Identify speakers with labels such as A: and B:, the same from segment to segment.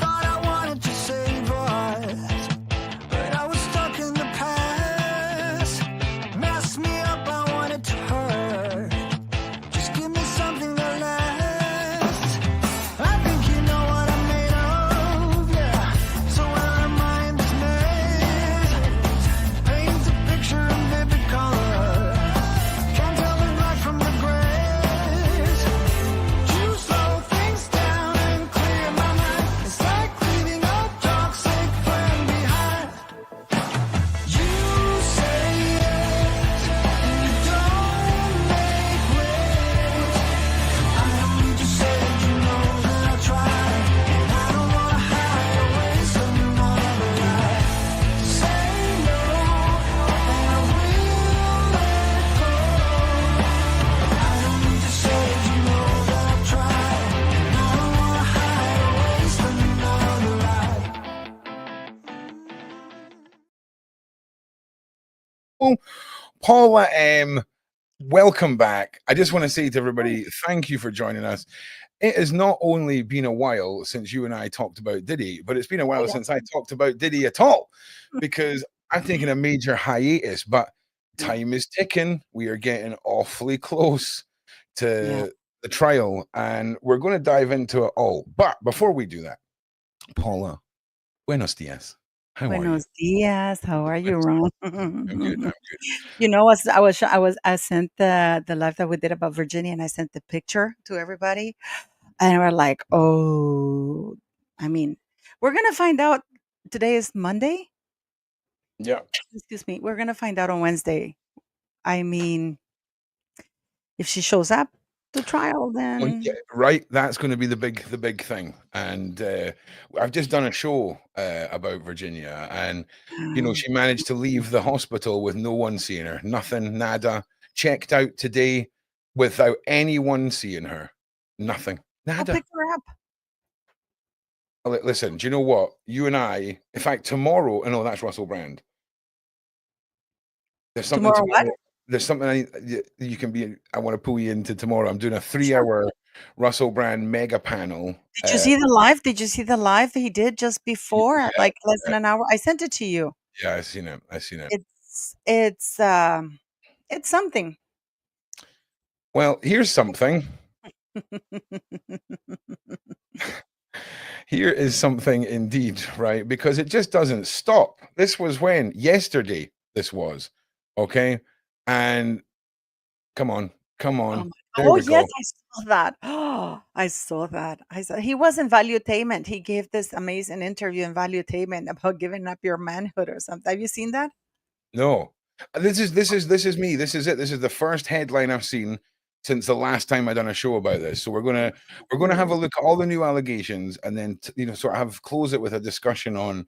A: Thought I wanted to save us, but I was stuck in the past. Messed me up, I wanted to hurt. Just give me something that lasts. I think you know what I'm made of, yeah. So when our mind is made, paint a picture in vivid color. Can't tell the light from the grays. You slow things down and clear my mind. It's like leaving a toxic friend behind. You say yes, and you don't make waves. I don't need to say that you know that I tried, and I don't wanna hide away another lie. Say no, and I will let go. I don't need to say that you know that I tried, and I don't wanna hide away another lie.
B: Paula M, welcome back. I just want to say to everybody, thank you for joining us. It has not only been a while since you and I talked about Diddy, but it's been a while since I talked about Diddy at all, because I'm taking a major hiatus, but time is ticking. We are getting awfully close to the trial, and we're going to dive into it all. But before we do that, Paula, buenos dias. How are you?
C: Buenos dias. How are you, Ron?
B: I'm good. I'm good.
C: You know, I sent the live that we did about Virginia, and I sent the picture to everybody, and we're like, oh, I mean, we're gonna find out. Today is Monday.
B: Yeah.
C: Excuse me. We're gonna find out on Wednesday. I mean, if she shows up to trial,
B: Well,
C: then
B: yeah, right. That's going to be the big thing. And I've just done a show about Virginia, and you know, she managed to leave the hospital with no one seeing her, nothing, nada. Checked out today without anyone seeing her, nothing,
C: I'll
B: nada.
C: pick her up.
B: Listen, do you know what? You and I, in fact, tomorrow. Oh no, that's Russell Brand. There's something
C: Tomorrow, what?
B: There's something you can be. I want to pull you into tomorrow. I'm doing a 3-hour Russell Brand mega panel.
C: Did you see the live? Did you see the live that he did just before,
B: Yeah,
C: like less than an hour? I sent it to you.
B: Yeah, I seen it.
C: It's something.
B: Well, here's something. Here is something indeed, right? Because it just doesn't stop. This was when? Yesterday, this was. Okay? And come on. There we
C: Yes,
B: go.
C: I saw that. Oh, I saw that. He was in Valuetainment. He gave this amazing interview in Valuetainment about giving up your manhood or something. Have you seen that?
B: No. This is me. This is it. This is the first headline I've seen since the last time I done a show about this. So we're gonna have a look at all the new allegations, and then sort of close it with a discussion on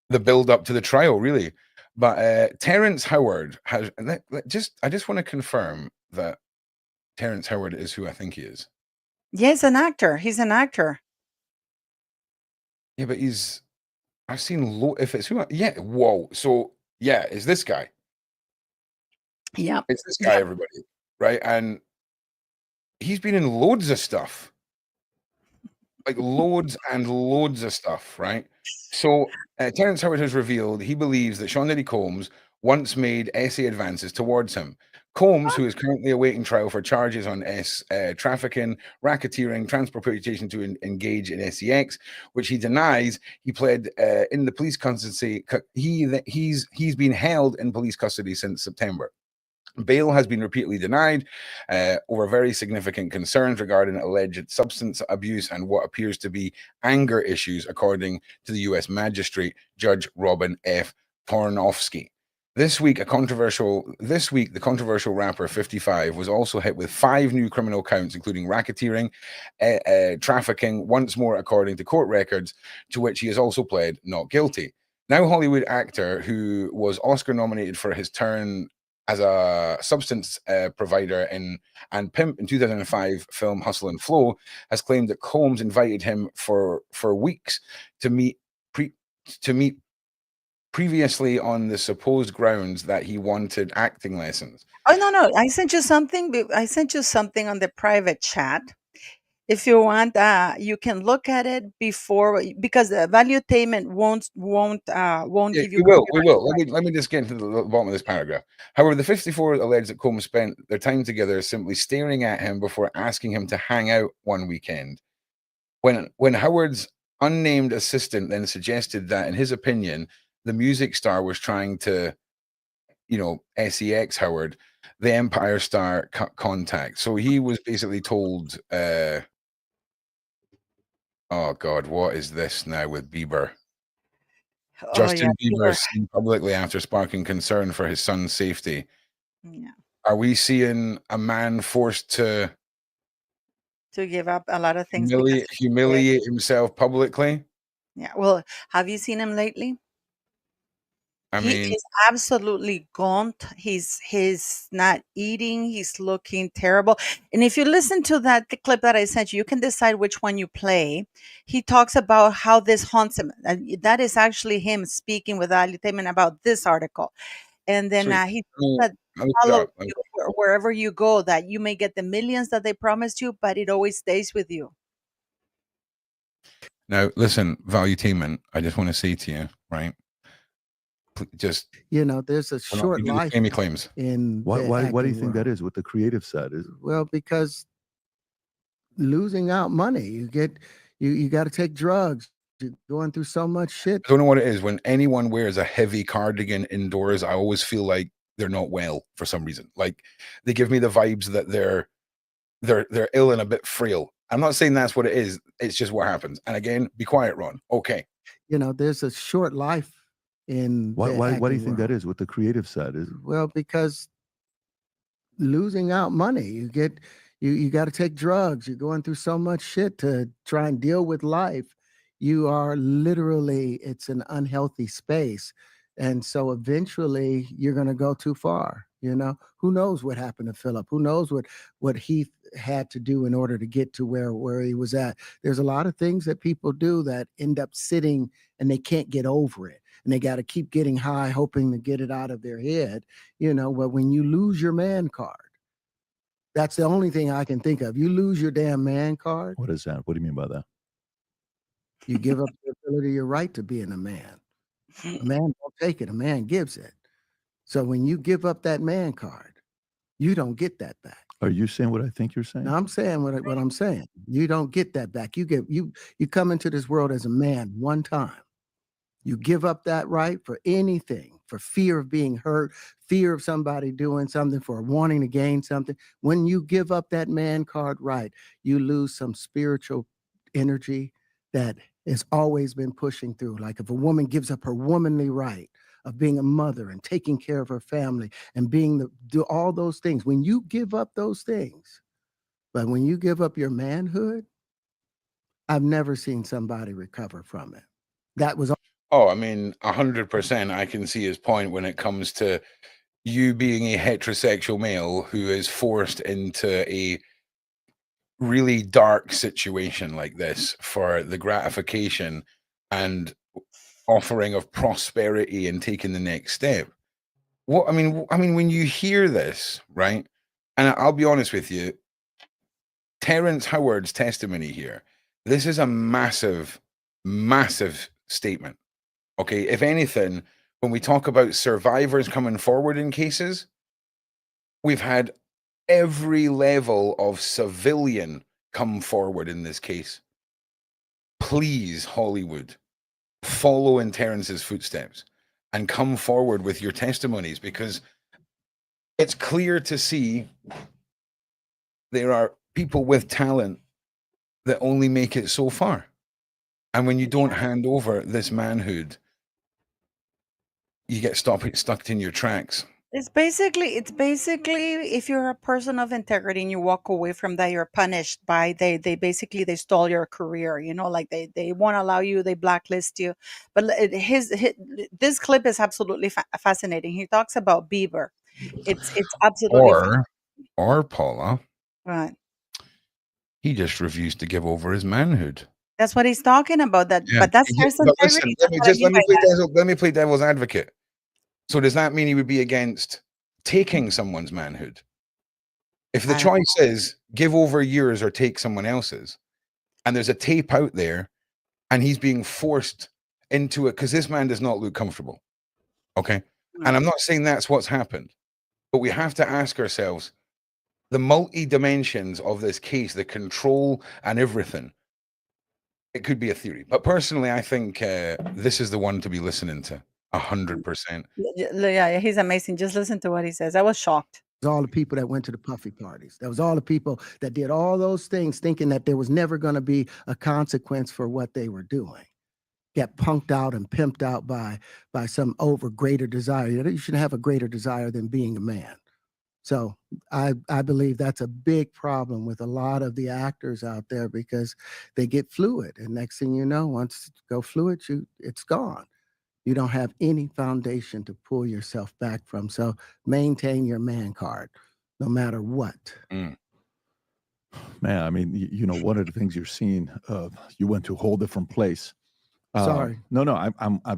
B: the build up to the trial, really. But Terrence Howard has. I just want to confirm that Terrence Howard is who I think he is.
C: Yes, an actor. He's an actor.
B: Yeah, but I've seen if it's who. Whoa. So yeah, it's this guy.
C: Yeah,
B: it's this guy. Everybody, right? And he's been in loads of stuff, like loads and loads of stuff, right? So Terrence Howard has revealed he believes that Sean Diddy Combs once made essay advances towards him. Combs, who is currently awaiting trial for charges on trafficking, racketeering, transportation to engage in sex, which he denies. He pled in the police custody. He's been held in police custody since September. Bail has been repeatedly denied over very significant concerns regarding alleged substance abuse and what appears to be anger issues, according to the U.S. Magistrate Judge Robin F. Tarnofsky. This week, the controversial rapper 55 was also hit with 5 new criminal counts, including racketeering, trafficking, once more according to court records, to which he has also pled not guilty. Now Hollywood actor who was Oscar nominated for his turn as a substance provider and pimp in 2005 film Hustle and Flow has claimed that Combs invited him for weeks to meet previously on the supposed grounds that he wanted acting lessons.
C: Oh, no, I sent you something. I sent you something on the private chat. If you want, you can look at it before, because the valuetainment won't
B: Yeah,
C: give you
B: we will.
C: copyright.
B: We will. Let me just get into the bottom of this paragraph. However, the 54 allege that Combs spent their time together simply staring at him before asking him to hang out one weekend. When Howard's unnamed assistant then suggested that, in his opinion, the music star was trying to, sex Howard, the Empire star cut contact. So he was basically told, oh God, what is this now with Bieber?
C: Oh yeah,
B: Justin Bieber
C: Bieber.
B: seen publicly after sparking concern for his son's safety.
C: Yeah,
B: Are we seeing a man forced to
C: to give up a lot of things because of his kid.
B: humiliate himself publicly?
C: Yeah. Well, have you seen him lately?
B: I
C: He
B: mean,
C: is absolutely gaunt. He's not eating. He's looking terrible. And if you listen to the clip that I sent you, you can decide which one you play. He talks about how this haunts him. That is actually him speaking with Ali Taman about this article. And then
B: sweet.
C: he
B: Let
C: said,
B: me look it
C: follow
B: up.
C: you wherever you go, that you may get the millions that they promised you, but it always stays with you.
B: Now, listen, valuetainment, I just want to say to you, right? Just
D: there's a
B: we're not
D: short
B: going to do the
D: life
B: claimy claims.
D: in
E: Why
D: the
E: do you
D: acting
E: think that
D: world.
E: is with the creative side? Is
D: Well, because losing out money, you got to take drugs. You're going through so much shit.
B: I don't know what it is. When anyone wears a heavy cardigan indoors, I always feel like they're not well for some reason. Like they give me the vibes that they're ill and a bit frail. I'm not saying that's what it is. It's just what happens. And again, be quiet, Ron. Okay.
D: There's a short life in
E: why
D: the
E: do you
D: acting
E: think that
D: world.
E: is with the creative side? Is
D: Well, because losing out money, you got to take drugs. You're going through so much shit to try and deal with life. You are literally, it's an unhealthy space. And so eventually you're going to go too far. Who knows what happened to Philip? Who knows what he had to do in order to get to where he was at? There's a lot of things that people do that end up sitting and they can't get over it. And they got to keep getting high, hoping to get it out of their head. But when you lose your man card, that's the only thing I can think of. You lose your damn man card,
E: what is that? What do you mean by that?
D: you give up the ability, your right to being a man. A man don't take it, a man gives it. So when you give up that man card, you don't get that back.
E: Are you saying what I think you're saying?
D: Now I'm saying what I'm saying. You don't get that back. You come into this world as a man one time. You give up that right for anything, for fear of being hurt, fear of somebody doing something, for wanting to gain something. When you give up that man card right, you lose some spiritual energy that has always been pushing through. Like if a woman gives up her womanly right of being a mother and taking care of her family and do all those things, when you give up those things, but when you give up your manhood, I've never seen somebody recover from it. That was
B: Oh, I mean, 100%. I can see his point when it comes to you being a heterosexual male who is forced into a really dark situation like this for the gratification and offering of prosperity and taking the next step. What I mean, when you hear this, right? And I'll be honest with you, Terrence Howard's testimony here, this is a massive, massive statement. Okay. If anything, when we talk about survivors coming forward in cases, we've had every level of civilian come forward in this case. Please, Hollywood, follow in Terrence's footsteps and come forward with your testimonies, because it's clear to see there are people with talent that only make it so far. And when you don't hand over this manhood, you get stuck in your tracks.
C: It's basically if you're a person of integrity and you walk away from that, you're punished by they stole your career, like they won't allow you, they blacklist you. But this clip is absolutely fascinating. He talks about Bieber. It's absolutely
B: Or Paula,
C: right.
B: he just refused to give over his manhood.
C: That's what he's talking about. That,
B: Yeah.
C: but that's
B: Yeah,
C: his
B: but listen,
C: integrity. That's what I mean by that.
B: let me play devil's advocate. So does that mean he would be against taking someone's manhood? If the
C: I don't
B: choice is give over yours or take someone else's, and there's a tape out there, and he's being forced into it because this man does not look comfortable. Okay.
C: know.
B: And I'm not saying that's what's happened, but we have to ask ourselves the multi dimensions of this case, the control and everything. It could be a theory, but personally, I think this is the one to be listening to 100%.
C: Yeah, he's amazing. Just listen to what he says. I was shocked.
D: was all the people that went to the puffy parties. That was all the people that did all those things thinking that there was never going to be a consequence for what they were doing. Get punked out and pimped out by some over greater desire. You shouldn't have a greater desire than being a man. So I believe that's a big problem with a lot of the actors out there because they get fluid. And next thing you know, once you go fluid, it's gone. You don't have any foundation to pull yourself back from. So maintain your man card, no matter what.
B: Mm.
E: Man, I mean, you know, one of the things you're seeing, you went to a whole different place.
D: Sorry.
E: No,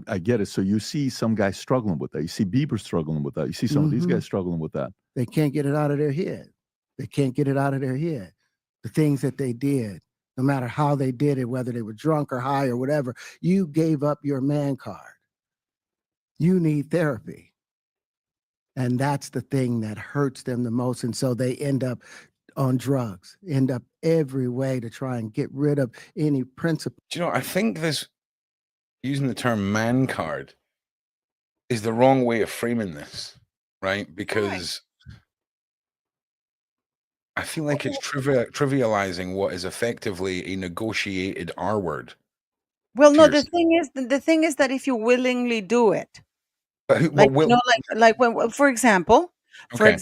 E: I get it. So you see some guys struggling with that. You see Bieber struggling with that. You see some of these guys struggling with that.
D: They can't get it out of their head. They can't get it out of their head. The things that they did, no matter how they did it, whether they were drunk or high or whatever, you gave up your man card. You need therapy. And that's the thing that hurts them the most. And so they end up on drugs, end up every way to try and get rid of any principle.
B: Do you know, I think this, using the term man card, is the wrong way of framing this, right? Because I feel like it's trivializing what is effectively a negotiated R word.
C: Well,
B: to
C: no,
B: yourself.
C: the thing is that if you willingly do it,
B: But who,
C: like,
B: but
C: you know, like when, for example,
B: okay.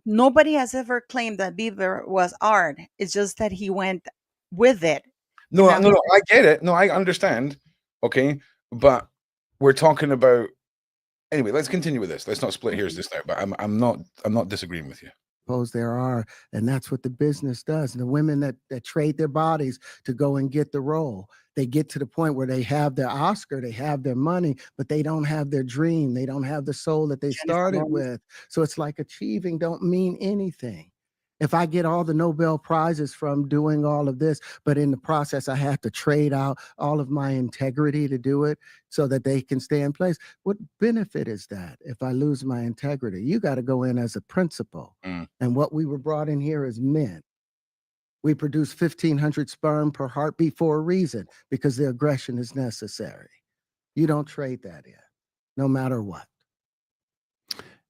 C: nobody has ever claimed that Bieber was art. It's just that he went with it.
B: No,
C: And
B: no, I get it. No, I understand. Okay, but we're talking about anyway. Let's continue with this. Let's not split hairs this time. But I'm not disagreeing with you.
D: There are, and that's what the business does. And the women that trade their bodies to go and get the role, they get to the point where they have their Oscar, they have their money, but they don't have their dream. They don't have the soul that they started with. So it's like achieving don't mean anything. If I get all the Nobel Prizes from doing all of this, but in the process, I have to trade out all of my integrity to do it so that they can stay in place. What benefit is that if I lose my integrity? You got to go in as a principal. And what we were brought in here as men. We produce 1,500 sperm per heartbeat for a reason, because the aggression is necessary. You don't trade that in, no matter what.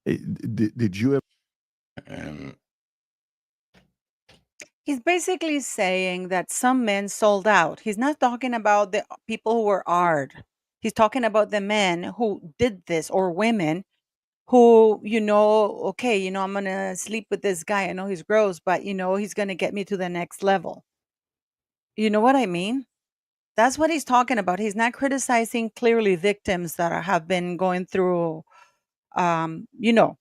E: Did you ever?
C: he's basically saying that some men sold out. He's not talking about the people who were art. He's talking about the men who did this, or women who, okay, I'm going to sleep with this guy. I know he's gross, but, he's going to get me to the next level. You know what I mean? That's what he's talking about. He's not criticizing clearly victims that have been going through, you know.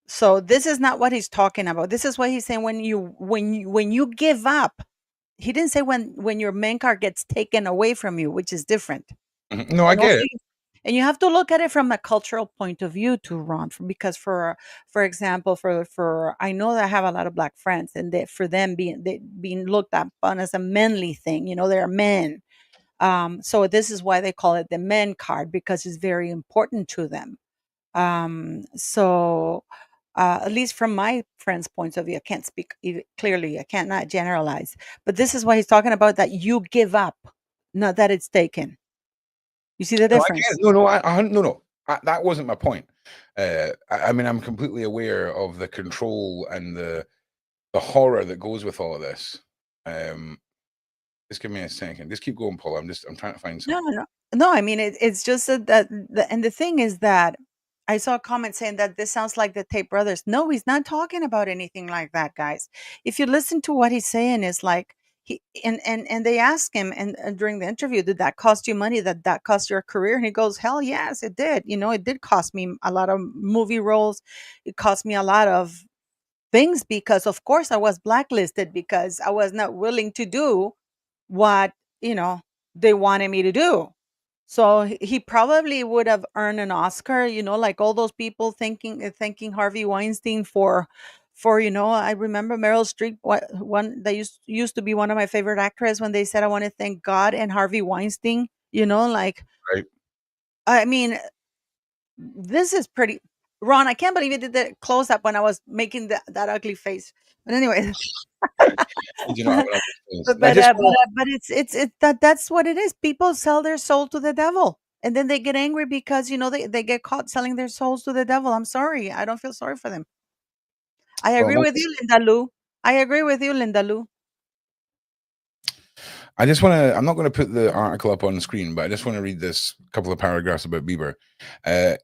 C: So this is not what he's talking about. This is what he's saying when you give up. He didn't say when your main card gets taken away from you, which is different.
B: No, I
C: And
B: get
C: also,
B: it.
C: and you have to look at it from a cultural point of view too, Ron, because for example, for I know that I have a lot of black friends, and for them being looked upon as a manly thing, they're men. So this is why they call it the men card, because it's very important to them. So at least from my friends' points of view, I can't speak clearly. I can't not generalize, but this is what he's talking about, that you give up, not that it's taken. You see the
B: No, I
C: difference?
B: get it. No. That wasn't my point. I mean, I'm completely aware of the control and the horror that goes with all of this. Just give me a second. Just keep going, Paul. I'm trying to find something.
C: No. I mean, it's just that and the thing is that I saw a comment saying that this sounds like the Tate brothers. No, he's not talking about anything like that, guys. If you listen to what he's saying, is like he and they ask him, and during the interview, did that cost you money? That cost your career? And he goes, hell yes, it did. It did cost me a lot of movie roles. It cost me a lot of things because, of course, I was blacklisted because I was not willing to do what, they wanted me to do. So he probably would have earned an Oscar, like all those people thanking Harvey Weinstein for I remember Meryl Streep, one that used to be one of my favorite actresses, when they said, I want to thank God and Harvey Weinstein, like,
B: Right.
C: I mean, this is pretty. Ron, I can't believe you did the close up when I was making that ugly face. But anyway,
B: You do not have an ugly face.
C: but
B: I just want
C: but that's what it is. People sell their soul to the devil, and then they get angry because they get caught selling their souls to the devil. I'm sorry, I don't feel sorry for them. I
B: well,
C: agree with you, Linda Lou. I agree with you, Linda Lou.
B: I just want to. I'm not going to put the article up on the screen, but I just want to read this couple of paragraphs about Bieber.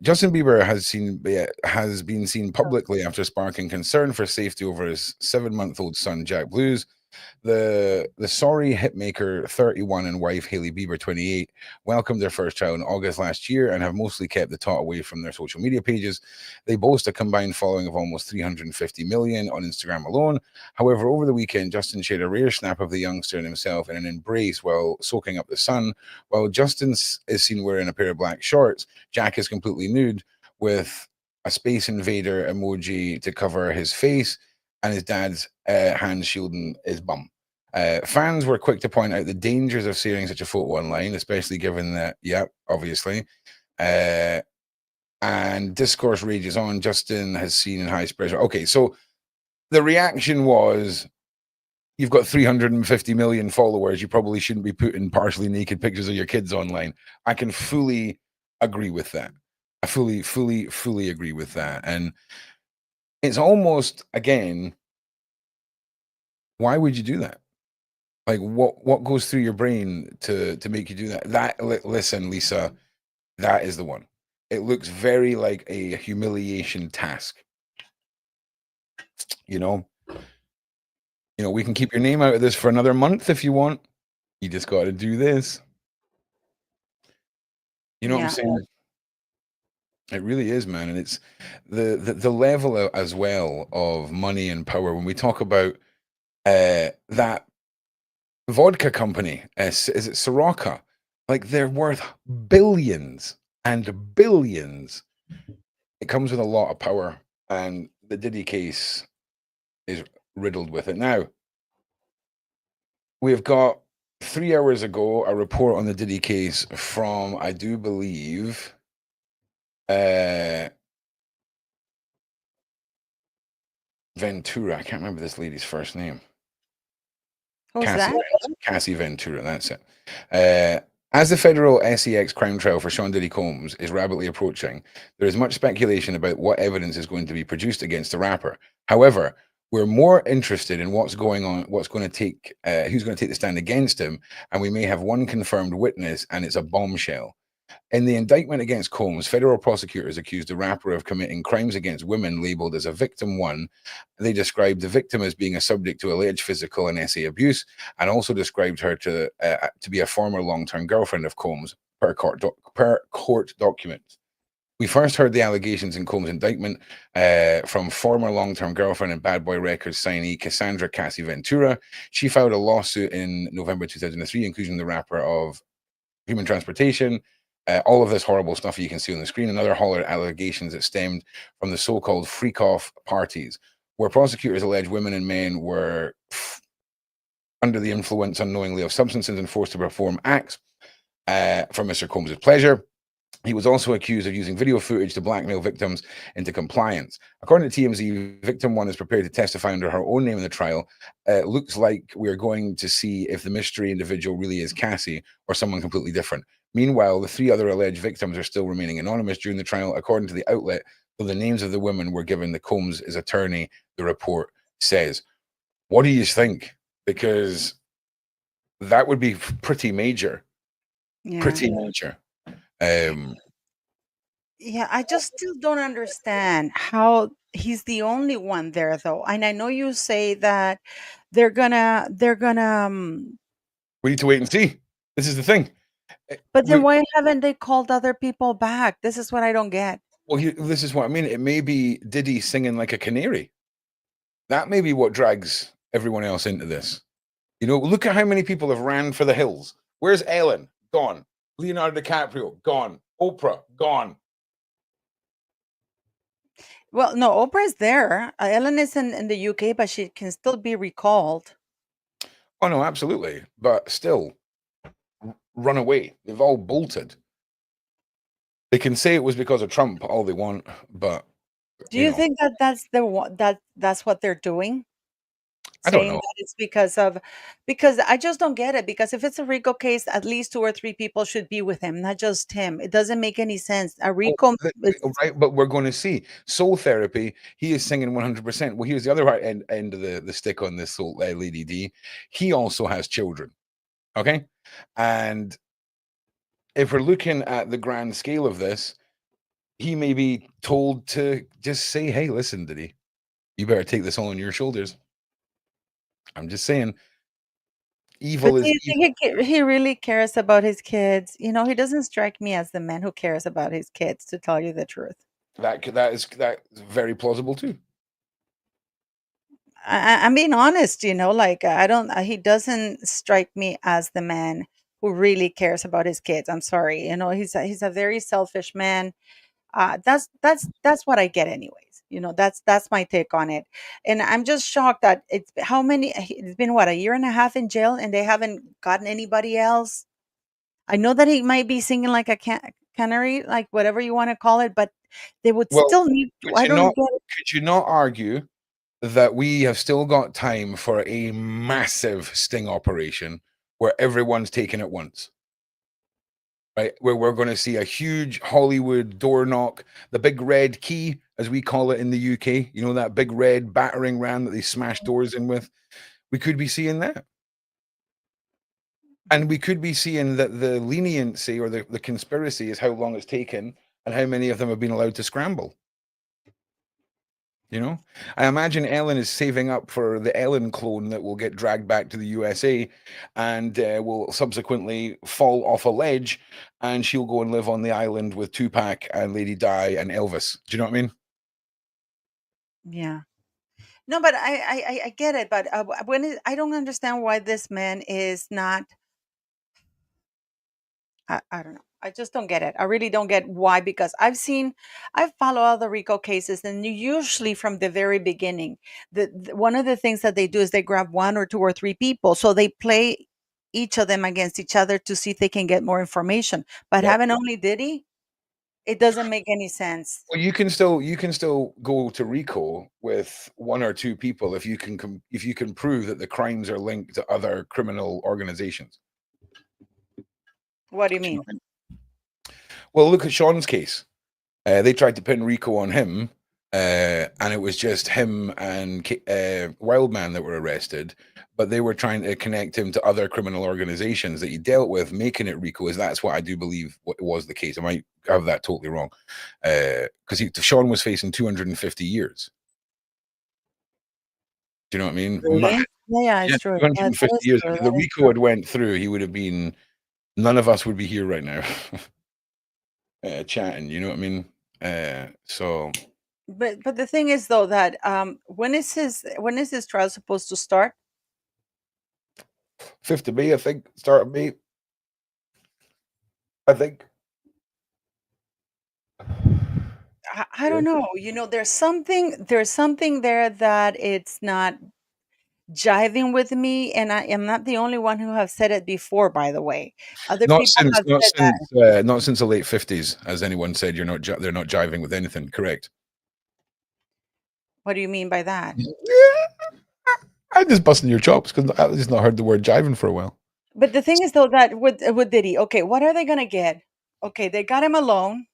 B: Justin Bieber has been seen publicly after sparking concern for safety over his 7-month-old son, Jack Blues. The sorry hitmaker 31 and wife Hailey Bieber 28 welcomed their first child in August last year and have mostly kept the talk away from their social media pages. They boast a combined following of almost 350 million on Instagram alone. However, over the weekend, Justin shared a rare snap of the youngster and himself in an embrace while soaking up the sun. While Justin is seen wearing a pair of black shorts, Jack is completely nude with a Space Invader emoji to cover his face and his dad's hand shielding his bum. Fans were quick to point out the dangers of sharing such a photo online, especially given that, obviously. And discourse rages on. Justin has seen high pressure. Okay, so the reaction was, you've got 350 million followers. You probably shouldn't be putting partially naked pictures of your kids online. I can fully agree with that. I fully agree with that. And it's almost, again, why would you do that? Like, what goes through your brain to make you do that? Listen, Lisa, that is the one. It looks very like a humiliation task. We can keep your name out of this for another month if you want. You just got to do this. You know what I'm saying? It really is, man. And it's the level as well of money and power. When we talk about that vodka company, is it Soroka? Like, they're worth billions and billions. It comes with a lot of power, and the Diddy case is riddled with it. Now, we've got 3 hours ago a report on the Diddy case from, I do believe, Ventura. I can't remember this lady's first name.
C: Who's that?
B: Cassie Ventura, that's it. As the federal SEX crime trial for Sean Diddy Combs is rapidly approaching, there is much speculation about what evidence is going to be produced against the rapper. However, we're more interested in what's going on, who's going to take the stand against him, and we may have one confirmed witness, and it's a bombshell. In the indictment against Combs, federal prosecutors accused the rapper of committing crimes against women labeled as a victim one. They described the victim as being a subject to alleged physical and SA abuse, and also described her to be a former long-term girlfriend of Combs per court documents. We first heard the allegations in Combs' indictment from former long-term girlfriend and Bad Boy Records signee Cassandra Cassie Ventura. She filed a lawsuit in November 2003, accusing the rapper of human transportation, all of this horrible stuff you can see on the screen, and other hollow allegations that stemmed from the so-called freak-off parties, where prosecutors allege women and men were under the influence unknowingly of substances and forced to perform acts for Mr. Combs' pleasure. He was also accused of using video footage to blackmail victims into compliance. According to TMZ, victim one is prepared to testify under her own name in the trial. Looks like we're going to see if the mystery individual really is Cassie or someone completely different. Meanwhile, the 3 other alleged victims are still remaining anonymous during the trial, according to the outlet, though the names of the women were given to Combs' attorney, the report says. What do you think? Because that would be pretty major.
C: Yeah.
B: Pretty major.
C: Yeah, I just still don't understand how he's the only one there, though. And I know you say that they're gonna
B: we need to wait and see. This is the thing.
C: but then why haven't they called other people back? This is what I don't get.
B: Well, this is what I mean. It may be Diddy singing like a canary. That may be what drags everyone else into this. You know, look at how many people have ran for the hills. Where's Ellen? Gone. Leonardo DiCaprio? Gone. Oprah? Gone.
C: Well, no, Oprah's there. Ellen is in the UK, but she can still be recalled.
B: Oh, no, absolutely. But still, run away. They've all bolted. They can say it was because of Trump all they want, but,
C: Do
B: you
C: you
B: know,
C: think that that's what they're doing?
B: I don't
C: Saying
B: know.
C: that it's because I just don't get it. Because if it's a RICO case, at least 2 or 3 people should be with him, not just him. It doesn't make any sense. A
B: Well,
C: RICO is
B: right, but we're going to see Soul Therapy. He is singing 100%. Well, here's the other end of the stick on this Soul Lady D. He also has children. Okay, and if we're looking at the grand scale of this, he may be told to just say, "Hey, listen, Diddy, you better take this all on your shoulders." I'm just saying,
C: But
B: evil
C: do
B: is
C: you
B: evil.
C: think he really cares about his kids? You know, he doesn't strike me as the man who cares about his kids, to tell you the truth.
B: That's very plausible too.
C: I'm being honest, you know, like I don't. He doesn't strike me as the man who really cares about his kids. I'm sorry, you know, he's a very selfish man. That's what I get, anyways. You know, that's my take on it, and I'm just shocked that it's been what, a year and a half in jail, and they haven't gotten anybody else. I know that he might be singing like a canary, like whatever you want to call it, but they would
B: Well,
C: still need. I don't get it.
B: could you not argue that we have still got time for a massive sting operation where everyone's taken at once, right? Where we're going to see a huge Hollywood door knock, the big red key, as we call it in the UK, you know, that big red battering ram that they smash doors in with. We could be seeing that. And we could be seeing that the leniency or the conspiracy is how long it's taken and how many of them have been allowed to scramble. You know, I imagine Ellen is saving up for the Ellen clone that will get dragged back to the USA and will subsequently fall off a ledge, and she'll go and live on the island with Tupac and Lady Di and Elvis. Do you know what I mean?
C: Yeah. No, but I get it, but I don't understand why this man is not. I don't know. I just don't get it. I really don't get why, because I follow all the RICO cases, and usually from the very beginning, one of the things that they do is they grab 1 or 2 or 3 people, so they play each of them against each other to see if they can get more information. But
B: Yep.
C: having only Diddy, it doesn't make any sense.
B: Well, you can still go to RICO with 1 or 2 people if you can if you can prove that the crimes are linked to other criminal organizations.
C: What do you
B: Do you know
C: mean?
B: what I mean? Well, look at Sean's case. They tried to pin RICO on him, and it was just him and Wildman that were arrested. But they were trying to connect him to other criminal organizations that he dealt with, making it RICO. That's what I do believe was the case. I might have that totally wrong, because Sean was facing 250 years. Do you know what I mean?
C: Really? Yeah,
B: Yeah,
C: it's true. That
B: 250
C: is
B: years.
C: true.
B: If the
C: That is
B: RICO
C: true.
B: had went through, he would have been. None of us would be here right now, chatting. You know what I mean? So
C: But the thing is, though, that when is his trial supposed to start?
B: 5th of May, I think. Start of May, I think.
C: I don't know. You know, there's something there that it's not jiving with me, and I am not the only one who have said it before, by the way. Other
B: Not
C: people
B: since,
C: have said that.
B: not since the late 50s, as anyone said. They're not jiving with anything. Correct.
C: What do you mean by that?
B: Yeah, I'm just busting your chops because I've just not heard the word jiving for a while.
C: But the thing is, though, that with Diddy, okay, what are they gonna get? Okay, they got him alone.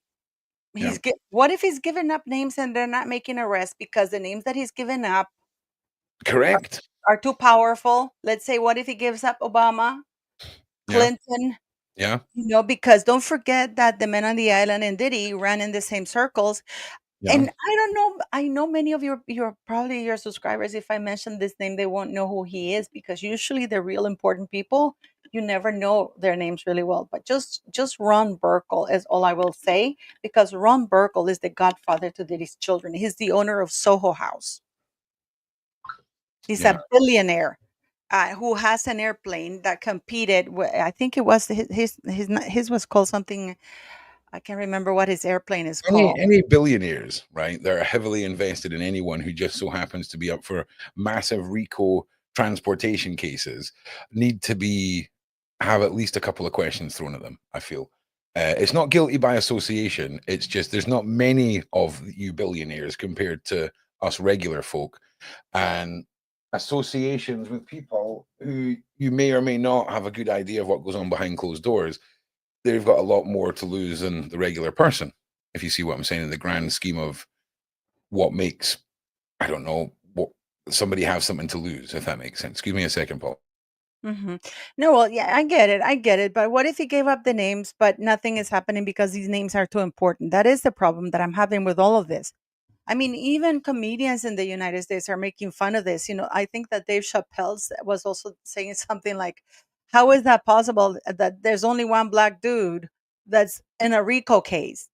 B: Yeah,
C: What if he's giving up names and they're not making arrests because the names that he's given up
B: correct.
C: are too powerful? Let's say, what if he gives up Obama,
B: Yeah,
C: Clinton?
B: yeah,
C: You know, because don't forget that the men on the island and Diddy ran in the same circles.
B: yeah.
C: And I don't know, I know many of your probably your subscribers, if I mention this name, they won't know who he is, because usually the real important people, you never know their names really well. But just Ron Burkle is all I will say, because Ron Burkle is the godfather to Diddy's children. He's the owner of Soho House. He's
B: Yeah.
C: a billionaire who has an airplane that competed. I think it was his was called something. I can't remember what his airplane is called.
B: Any billionaires, right? That are heavily invested in anyone who just so happens to be up for massive RICO transportation cases need to have at least a couple of questions thrown at them. I feel it's not guilty by association. It's just there's not many of you billionaires compared to us regular folk, and associations with people who you may or may not have a good idea of what goes on behind closed doors. They've got a lot more to lose than the regular person, if you see what I'm saying, in the grand scheme of what makes, I don't know, what somebody have something to lose, if that makes sense. Excuse me a second, Paul.
C: No, well, yeah, I get it. I get it. But what if he gave up the names, but nothing is happening because these names are too important? That is the problem that I'm having with all of this. I mean, even comedians in the United States are making fun of this. I think that Dave Chappelle was also saying something like, how is that possible that there's only one black dude that's in a RICO case?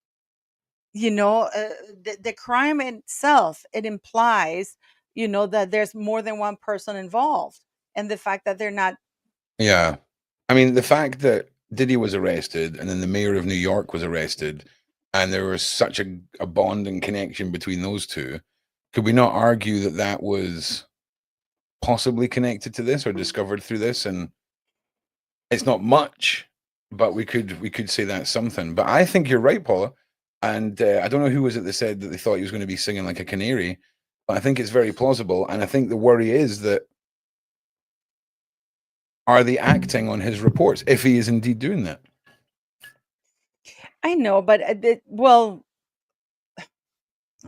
C: The crime itself, it implies, that there's more than one person involved. And the fact that they're not.
B: Yeah. I mean, the fact that Diddy was arrested and then the mayor of New York was arrested, and there was such a bond and connection between those two, could we not argue that that was possibly connected to this or discovered through this? And it's not much, but we could say that's something. But I think you're right, Paula. And I don't know who was it that said that they thought he was going to be singing like a canary, but I think it's very plausible. And I think the worry is that are they acting on his reports if he is indeed doing that?
C: I know, but well,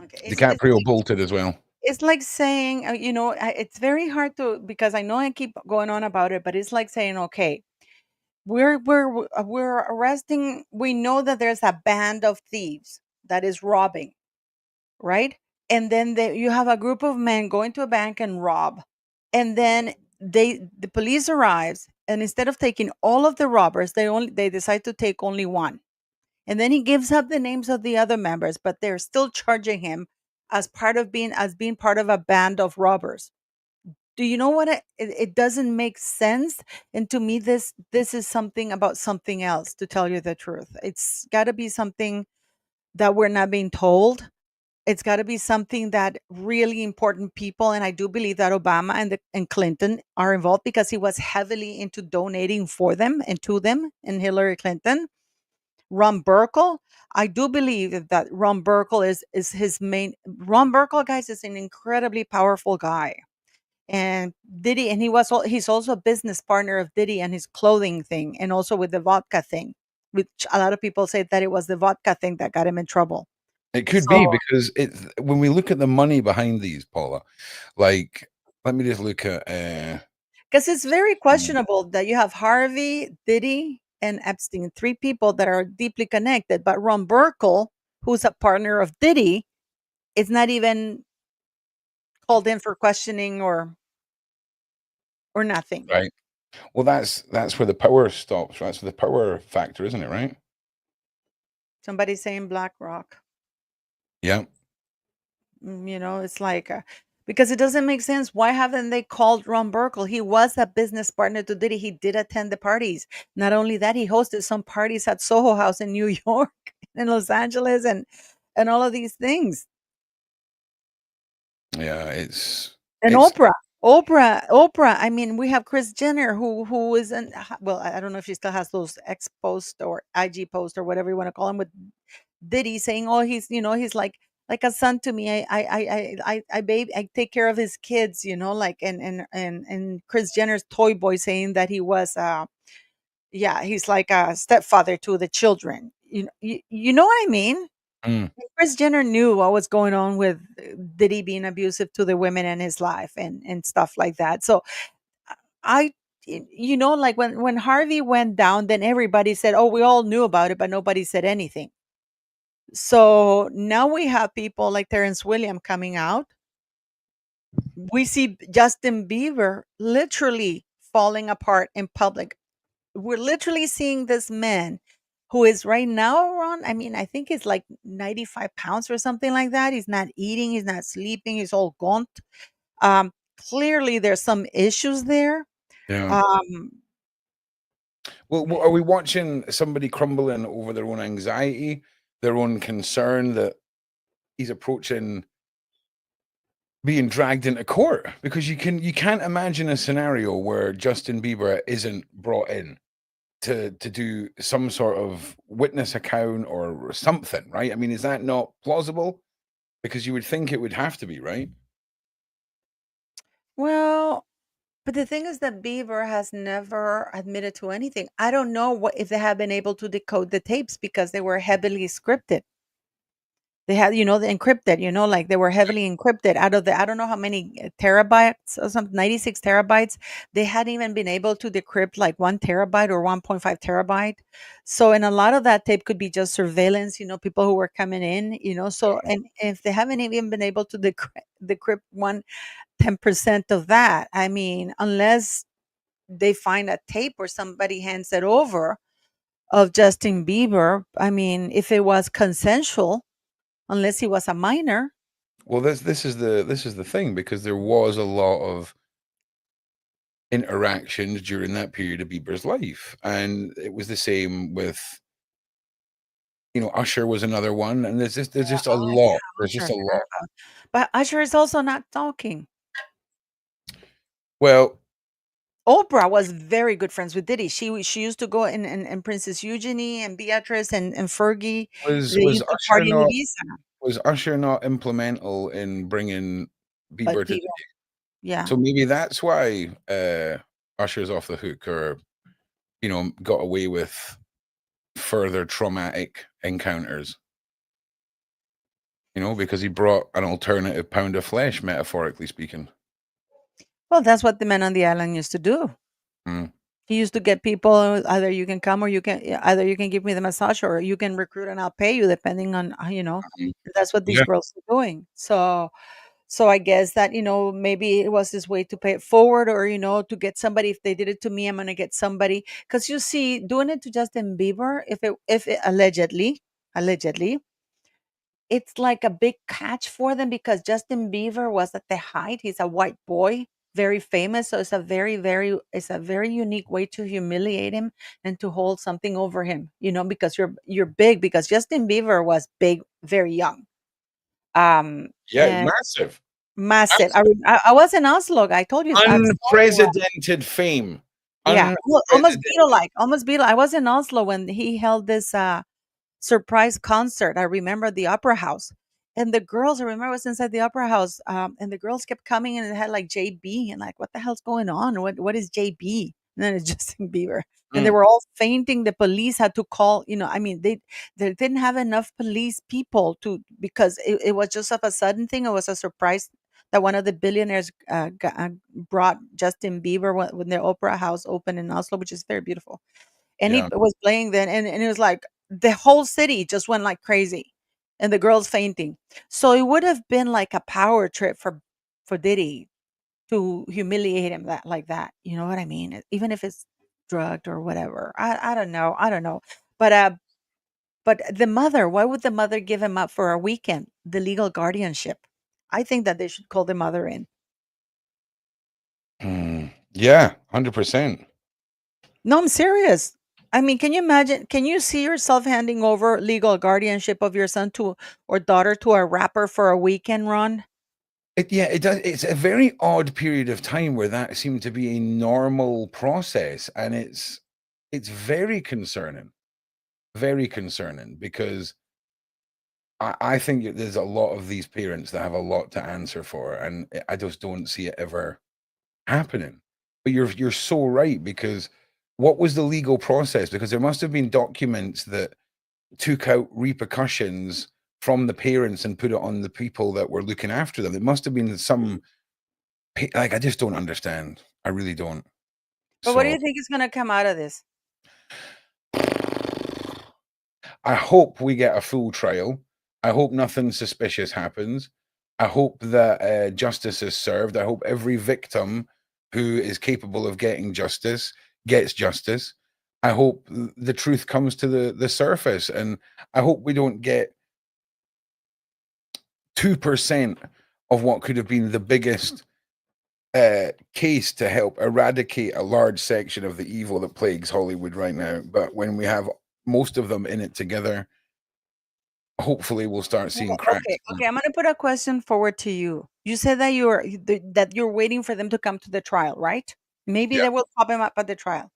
C: okay,
B: DiCaprio bolted as well.
C: it's like saying, it's very hard to, because I know I keep going on about it, but it's like saying, okay, we're arresting. We know that there's a band of thieves that is robbing, right? And then you have a group of men going to a bank and rob, and then the police arrives, and instead of taking all of the robbers, they decide to take only one. And then he gives up the names of the other members, but they're still charging him as being part of a band of robbers. Do you know what? It doesn't make sense. And to me, this is something about something else. To tell you the truth, it's got to be something that we're not being told. It's got to be something that really important people, and I do believe that Obama and Clinton are involved, because he was heavily into donating for them and to them, and Hillary Clinton. Ron Burkle. I do believe that Ron Burkle is his main. Ron Burkle, guys, is an incredibly powerful guy, and Diddy, and he's also a business partner of Diddy and his clothing thing, and also with the vodka thing, which a lot of people say that it was the vodka thing that got him in trouble.
B: It could
C: So,
B: be because when we look at the money behind these, Paula, like let me just look at
C: because it's very questionable that you have Harvey, Diddy, and Epstein, three people that are deeply connected, but Ron Burkle, who's a partner of Diddy, is not even called in for questioning or nothing.
B: right. Well, that's where the power stops. That's the power factor, isn't it? Right?
C: Somebody saying BlackRock.
B: Yeah.
C: It's like because it doesn't make sense. Why haven't they called Ron Burkle? He was a business partner to Diddy. He did attend the parties. Not only that, he hosted some parties at Soho House in New York, in Los Angeles, and all of these things.
B: Yeah. It's
C: And
B: it's
C: Oprah. I mean, we have Kris Jenner, who isn't. Well, I don't know if she still has those X post or IG post or whatever you want to call him, with Diddy saying, "Oh, he's like a son to me. I take care of his kids, like." And Kris Jenner's toy boy saying that he was, yeah, he's like a stepfather to the children. You know what I mean?
B: mm,
C: Kris Jenner knew what was going on with Diddy being abusive to the women in his life and stuff like that. So I, like when Harvey went down, then everybody said, "Oh, we all knew about it," but nobody said anything. So now we have people like Terrence William coming out. We see Justin Bieber literally falling apart in public. We're literally seeing this man who is right now around, I mean, I think it's like 95 pounds or something like that. He's not eating, he's not sleeping, he's all gaunt. clearly there's some issues there.
B: Yeah.
C: Um,
B: Well, are we watching somebody crumbling over their own anxiety, their own concern that he's approaching being dragged into court? Because you can't imagine a scenario where Justin Bieber isn't brought in to do some sort of witness account or something, right? I mean, is that not plausible? Because you would think it would have to be, right?
C: well, but the thing is that Bieber has never admitted to anything. I don't know if they have been able to decode the tapes because they were heavily scripted. They had, the encrypted, like they were heavily encrypted out of the, I don't know how many terabytes or something, 96 terabytes. They hadn't even been able to decrypt like 1 terabyte or 1.5 terabyte. So, and a lot of that tape could be just surveillance, people who were coming in, so, and if they haven't even been able to decrypt 10% of that, I mean, unless they find a tape or somebody hands it over of Justin Bieber, I mean, if it was consensual, unless he was a minor.
B: Well, this is the thing, because there was a lot of interactions during that period of Bieber's life, and it was the same with, Usher was another one, and there's just a
C: Oh, yeah,
B: lot. There's
C: Usher,
B: just a lot.
C: but Usher is also not talking.
B: Well,
C: Oprah was very good friends with Diddy. She used to go in Princess Eugenie and Beatrice and Fergie.
B: was
C: They
B: was
C: used to
B: Usher
C: party in
B: not
C: Ibiza.
B: was Usher not implemental in bringing
C: But
B: Bieber to
C: Bieber, yeah.
B: so maybe that's why Usher's off the hook, or got away with further traumatic encounters, because he brought an alternative pound of flesh, metaphorically speaking.
C: Well, that's what the men on the island used to do.
B: Mm.
C: He used to get people, either you can come or either you can give me the massage or you can recruit and I'll pay you depending on,
B: Mhm.
C: that's what these
B: Yeah.
C: girls are doing. So I guess that, maybe it was this way to pay it forward, or, to get somebody. If they did it to me, I'm going to get somebody. Because you see, doing it to Justin Bieber, if it allegedly, it's like a big catch for them because Justin Bieber was at the height. He's a white boy, very famous. So it's a very unique way to humiliate him and to hold something over him, because you're big, because Justin Bieber was big, very young.
B: Yeah,
C: And
B: massive.
C: massive. I was in Oslo. I told you. I saw you.
B: Unprecedented fame.
C: Yeah, almost
B: Unprecedented.
C: Beatle-like, almost Beatle. I was in Oslo when he held this surprise concert. I remember the Opera House, and the girls. I remember I was inside the Opera House, and the girls kept coming, and it had like JB, and like, what the hell's going on? What is JB? And then it's Justin Bieber, and they
B: Mm.
C: were all fainting. The police had to call. I mean, they didn't have enough police people because it was just of a sudden thing. It was a surprise that one of the billionaires brought Justin Bieber when their opera house opened in Oslo, which is very beautiful. And he
B: Yeah.
C: was playing then, and it was like the whole city just went like crazy, and the girls fainting. So it would have been like a power trip for Diddy to humiliate him like that. You know what I mean? Even if it's drugged or whatever. I don't know. I don't know. But the mother, why would the mother give him up for a weekend? The legal guardianship. I think that they should call the mother in.
B: Yeah, 100%.
C: No, I'm serious. I mean, can you imagine? Can you see yourself handing over legal guardianship of your son or daughter to a rapper for a weekend, Ron?
B: It does. It's a very odd period of time where that seemed to be a normal process, and it's very concerning, because I think that there's a lot of these parents that have a lot to answer for, and I just don't see it ever happening. But you're so right, because what was the legal process? Because there must have been documents that took out repercussions from the parents and put it on the people that were looking after them. It must have been some, like, I just don't understand. I really don't.
C: But what do
B: So
C: you think is going to come out of this?
B: I hope we get a full trial. I hope nothing suspicious happens. I hope that justice is served. I hope every victim who is capable of getting justice gets justice. I hope the truth comes to the surface, and I hope we don't get 2% of what could have been the biggest case to help eradicate a large section of the evil that plagues Hollywood right now. But when we have most of them in it together, hopefully we'll start seeing cracks.
C: Okay. I'm gonna put a question forward to you. You said that you're waiting for them to come to the trial, right? Maybe
B: Yeah.
C: they will pop him up at the trial.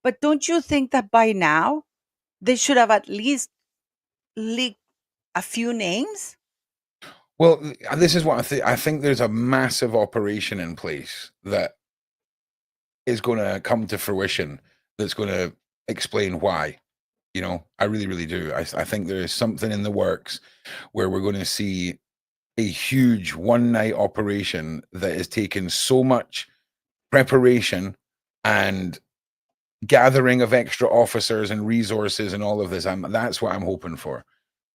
C: But don't you think that by now they should have at least leaked a few names?
B: Well, this is what I think. I think there's a massive operation in place that is going to come to fruition. That's going to explain why. You know, I really, really do. I think there is something in the works where we're going to see a huge one night operation that has taken so much preparation and gathering of extra officers and resources and all of this. That's what I'm hoping for.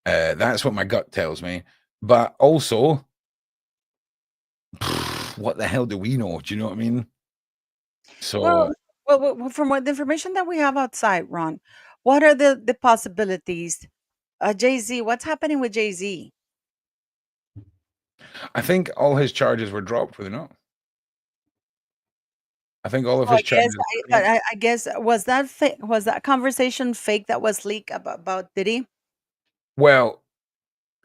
B: That's what my gut tells me. But also, what the hell do we know? Do you know what I mean? So
C: Well, from what the information that we have outside, Ron, what are the possibilities? Jay-Z, what's happening with Jay-Z?
B: I think all his charges were dropped, were they not? I think all of
C: Oh,
B: his charges.
C: I guess was that conversation fake that was leaked about Diddy?
B: Well,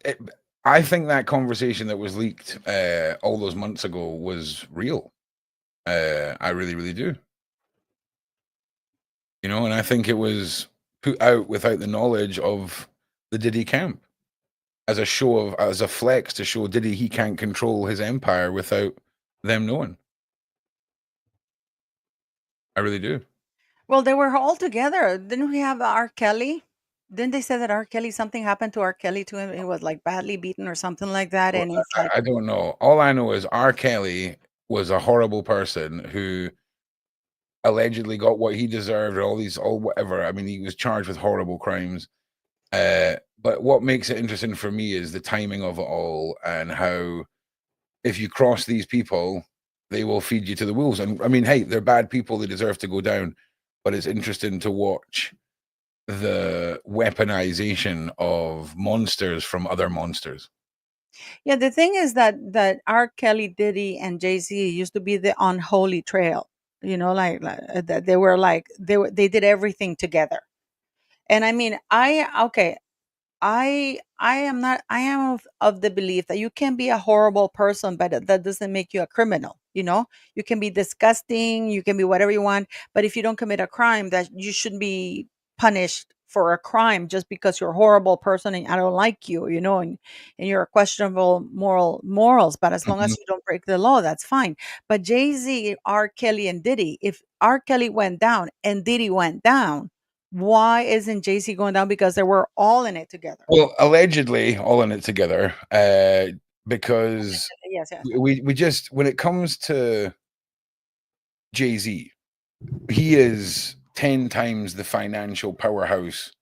B: it, I think that conversation that was leaked all those months ago was real. I really, really do. You know, and I think it was put out without the knowledge of the Diddy camp as a flex to show Diddy he can't control his empire without them knowing. I really do.
C: Well, they were all together. Didn't we have R. Kelly? Didn't they say that R. Kelly, something happened to R. Kelly to him? He was like badly beaten or something like that.
B: Well,
C: And it's like,
B: I don't know. All I know is R. Kelly was a horrible person who allegedly got what he deserved, or all whatever. I mean, he was charged with horrible crimes. But what makes it interesting for me is the timing of it all and how if you cross these people, they will feed you to the wolves. And I mean, hey, they're bad people, they deserve to go down. But it's interesting to watch the weaponization of monsters from other monsters.
C: yeah, the thing is that R. Kelly, Diddy, and Jay-Z used to be the unholy trail. You know, that they were like they did everything together. And I mean, I am not I am of the belief that you can be a horrible person, but that doesn't make you a criminal. You know, you can be disgusting, you can be whatever you want, but if you don't commit a crime, that you shouldn't be punished for a crime just because you're a horrible person and I don't like you, you know, and you're a questionable morals. But as long
B: Mhm.
C: as you don't break the law, that's fine. But Jay-Z, R. Kelly, and Diddy, if R. Kelly went down and Diddy went down, why isn't Jay-Z going down? Because they were all in it together.
B: Well, allegedly all in it together, because
C: Yes, yes.
B: we just when it comes to Jay-Z, he is 10 times the financial powerhouse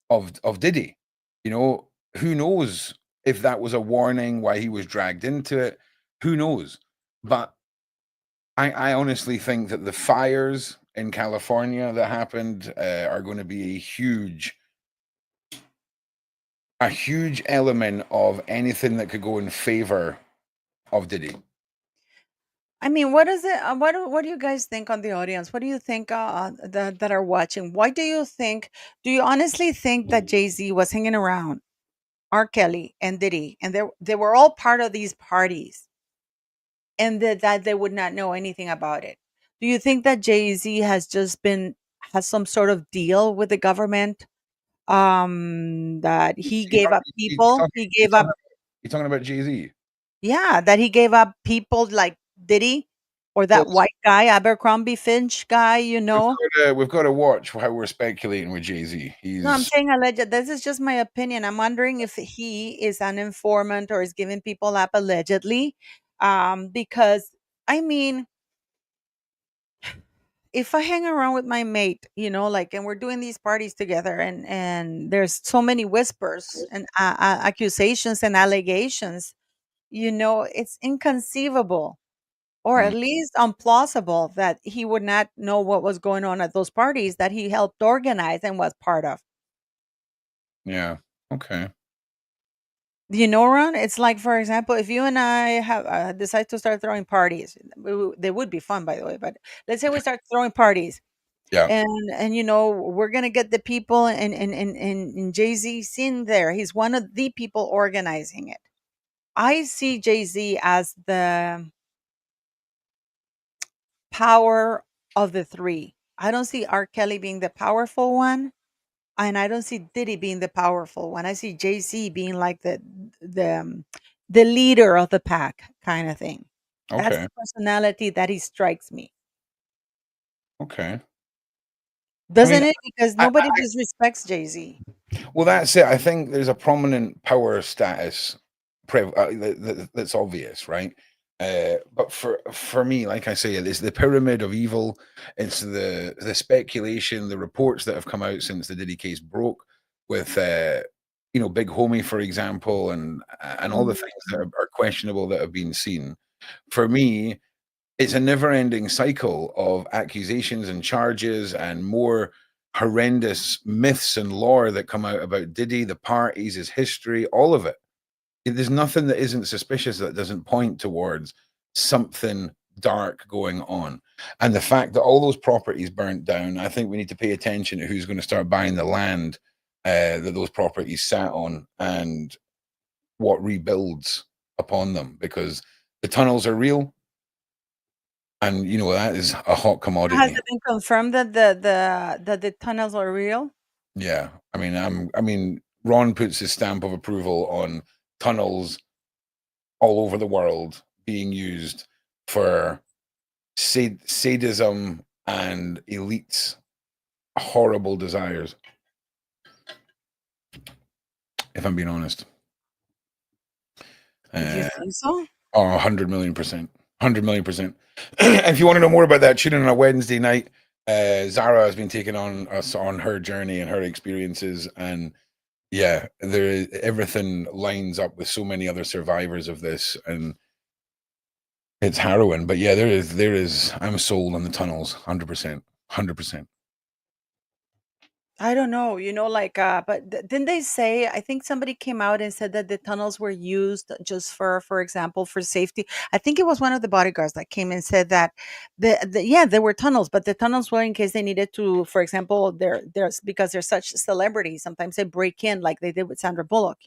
B: of Diddy. You know, who knows if that was a warning why he was dragged into it? Who knows? But I honestly think that the fires in California that happened are going to be a huge element of anything that could go in favor of Diddy.
C: I mean, what is it? What do you guys think on the audience? What do you think that are watching? Why do you think? Do you honestly think that Jay Z was hanging around R. Kelly and Diddy, and they were all part of these parties, and that they would not know anything about it? Do you think that Jay Z has some sort of deal with the government? That he
B: You
C: gave
B: talk-
C: up people. He
B: you
C: gave up.
B: talking you talking about Jay-Z?
C: Yeah, that he gave up people like Diddy or
B: Well,
C: that white guy, Abercrombie Finch guy, you know?
B: we've got to watch how we're speculating with Jay-Z.
C: No, I'm
B: He's
C: saying alleged. This is just my opinion. I'm wondering if he is an informant or is giving people up allegedly. Because I mean, if I hang around with my mate, you know, like, and we're doing these parties together, and there's so many whispers and accusations and allegations, you know, it's inconceivable or
B: mm,
C: at least implausible that he would not know what was going on at those parties that he helped organize and was part of.
B: yeah, okay.
C: You know, Ron, it's like, for example, if you and I have decide to start throwing parties, they would be fun, by the way. But let's say we start throwing parties,
B: Yeah.
C: and we're gonna get the people, and Jay-Z's in there. He's one of the people organizing it. I see Jay-Z as the power of the three. I don't see R. Kelly being the powerful one, and I don't see Diddy being the powerful one. I see Jay-Z being like the um, the leader of the pack kind of thing. That's
B: Okay.
C: the personality that he strikes me.
B: Okay. I mean,
C: Doesn't it? Because
B: I,
C: nobody disrespects Jay-Z.
B: well, that's it. I think there's a prominent power status that's obvious, right? But for me, like I say, it's the pyramid of evil. It's the speculation, the reports that have come out since the Diddy case broke, with Big Homie, for example, and all the things that
C: Mhm.
B: are questionable that have been seen. For me, it's a never-ending cycle of accusations and charges and more horrendous myths and lore that come out about Diddy, the parties, his history, all of it. There's nothing that isn't suspicious that doesn't point towards something dark going on. And the fact that all those properties burnt down, I think we need to pay attention to who's going to start buying the land that those properties sat on and what rebuilds upon them, because the tunnels are real. And that is a hot
C: Has
B: commodity.
C: it been confirmed that the tunnels are real?
B: Yeah. I mean, Ron puts his stamp of approval on tunnels all over the world being used for sadism and elites' horrible desires, if I'm being honest.
C: You
B: Uh,
C: think so?
B: 100 million%. 100 million%. If you want to know more about that, tune in on a Wednesday night. Zara has been taking on us on her journey and her experiences, and yeah, everything lines up with so many other survivors of this, and it's harrowing. But yeah, there is. I'm sold on the tunnels, 100%, 100%.
C: I don't know, like, but didn't they say? I think somebody came out and said that the tunnels were used just for example, for safety. I think it was one of the bodyguards that came and said that yeah, there were tunnels, but the tunnels were in case they needed to, for example, there's because they're such celebrities. Sometimes they break in, like they did with Sandra Bullock,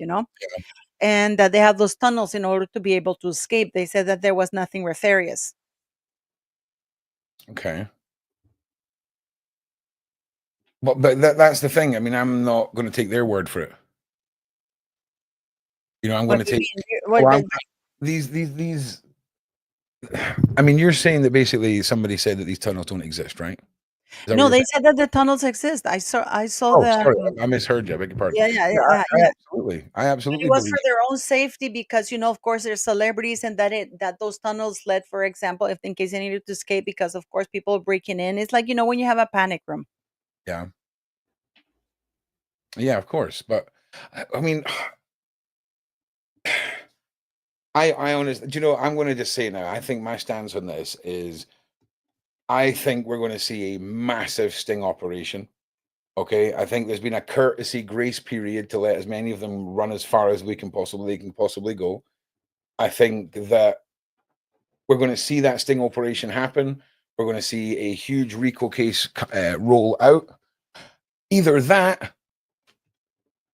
C: and that they have those tunnels in order to be able to escape. They said that there was nothing nefarious.
B: Okay, but that's the thing. I mean, I'm not going to take their word for it. I'm
C: What
B: going to
C: do you
B: take.
C: mean? What?
B: Well, these. I mean, you're saying that basically somebody said that these tunnels don't exist, right? Is that what
C: No,
B: you're
C: they
B: saying?
C: said that the tunnels exist. I saw
B: Oh,
C: the
B: sorry, I misheard you. I beg your pardon.
C: yeah, yeah,
B: Yeah,
C: yeah,
B: I
C: yeah.
B: absolutely, I
C: But it
B: absolutely
C: was for
B: believe.
C: their own safety because, of course, they're celebrities, and that those tunnels led, for example, if in case they needed to escape, because of course people breaking in. It's like, when you have a panic room.
B: Yeah, yeah, of course. But I mean, I honestly, I'm going to just say now. I think my stance on this is, I think we're going to see a massive sting operation. Okay, I think there's been a courtesy grace period to let as many of them run as far as they can possibly go. I think that we're going to see that sting operation happen. We're going to see a huge RICO case roll out. Either that,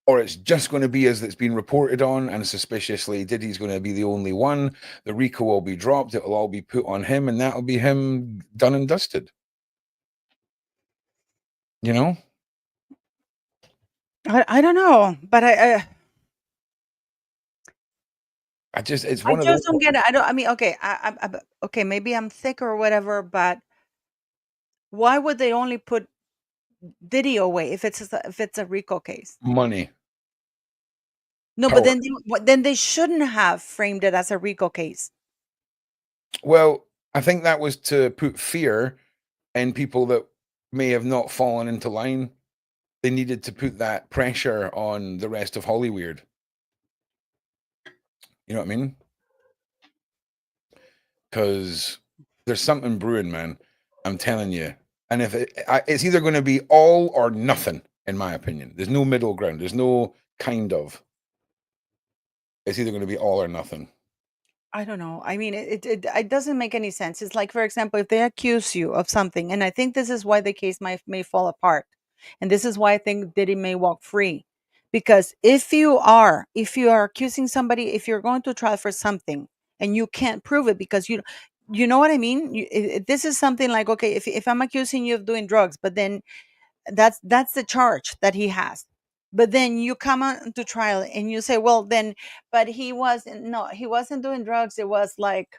B: or it's just going to be as it's been reported on, and suspiciously, Diddy's going to be the only one. The RICO will be dropped. It will all be put on him, and that'll be him done and dusted. You know?
C: I don't know, but
B: It's
C: I
B: one of those.
C: just don't get it. I mean, okay, okay, maybe I'm thick or whatever, but why would they only put Diddy away if it's a RICO case?
B: Money,
C: No, but
B: power.
C: then they shouldn't have framed it as a RICO case.
B: Well, I think that was to put fear in people that may have not fallen into line. They needed to put that pressure on the rest of Hollywood. You know what I mean? Because there's something brewing, man. I'm telling you. And if it's either going to be all or nothing, in my opinion. There's no middle ground. There's no kind of. It's either going to be all or nothing.
C: I don't know. I mean, it doesn't make any sense. It's like, for example, if they accuse you of something, and I think this is why the case may fall apart, and this is why I think Diddy may walk free, because if you are accusing somebody, if you're going to trial for something and you can't prove it because you know what I mean. This is something like, okay, if I'm accusing you of doing drugs, but then that's the charge that he has. But then you come on to trial and you say, well, then, but he wasn't, no, he wasn't doing drugs. It was like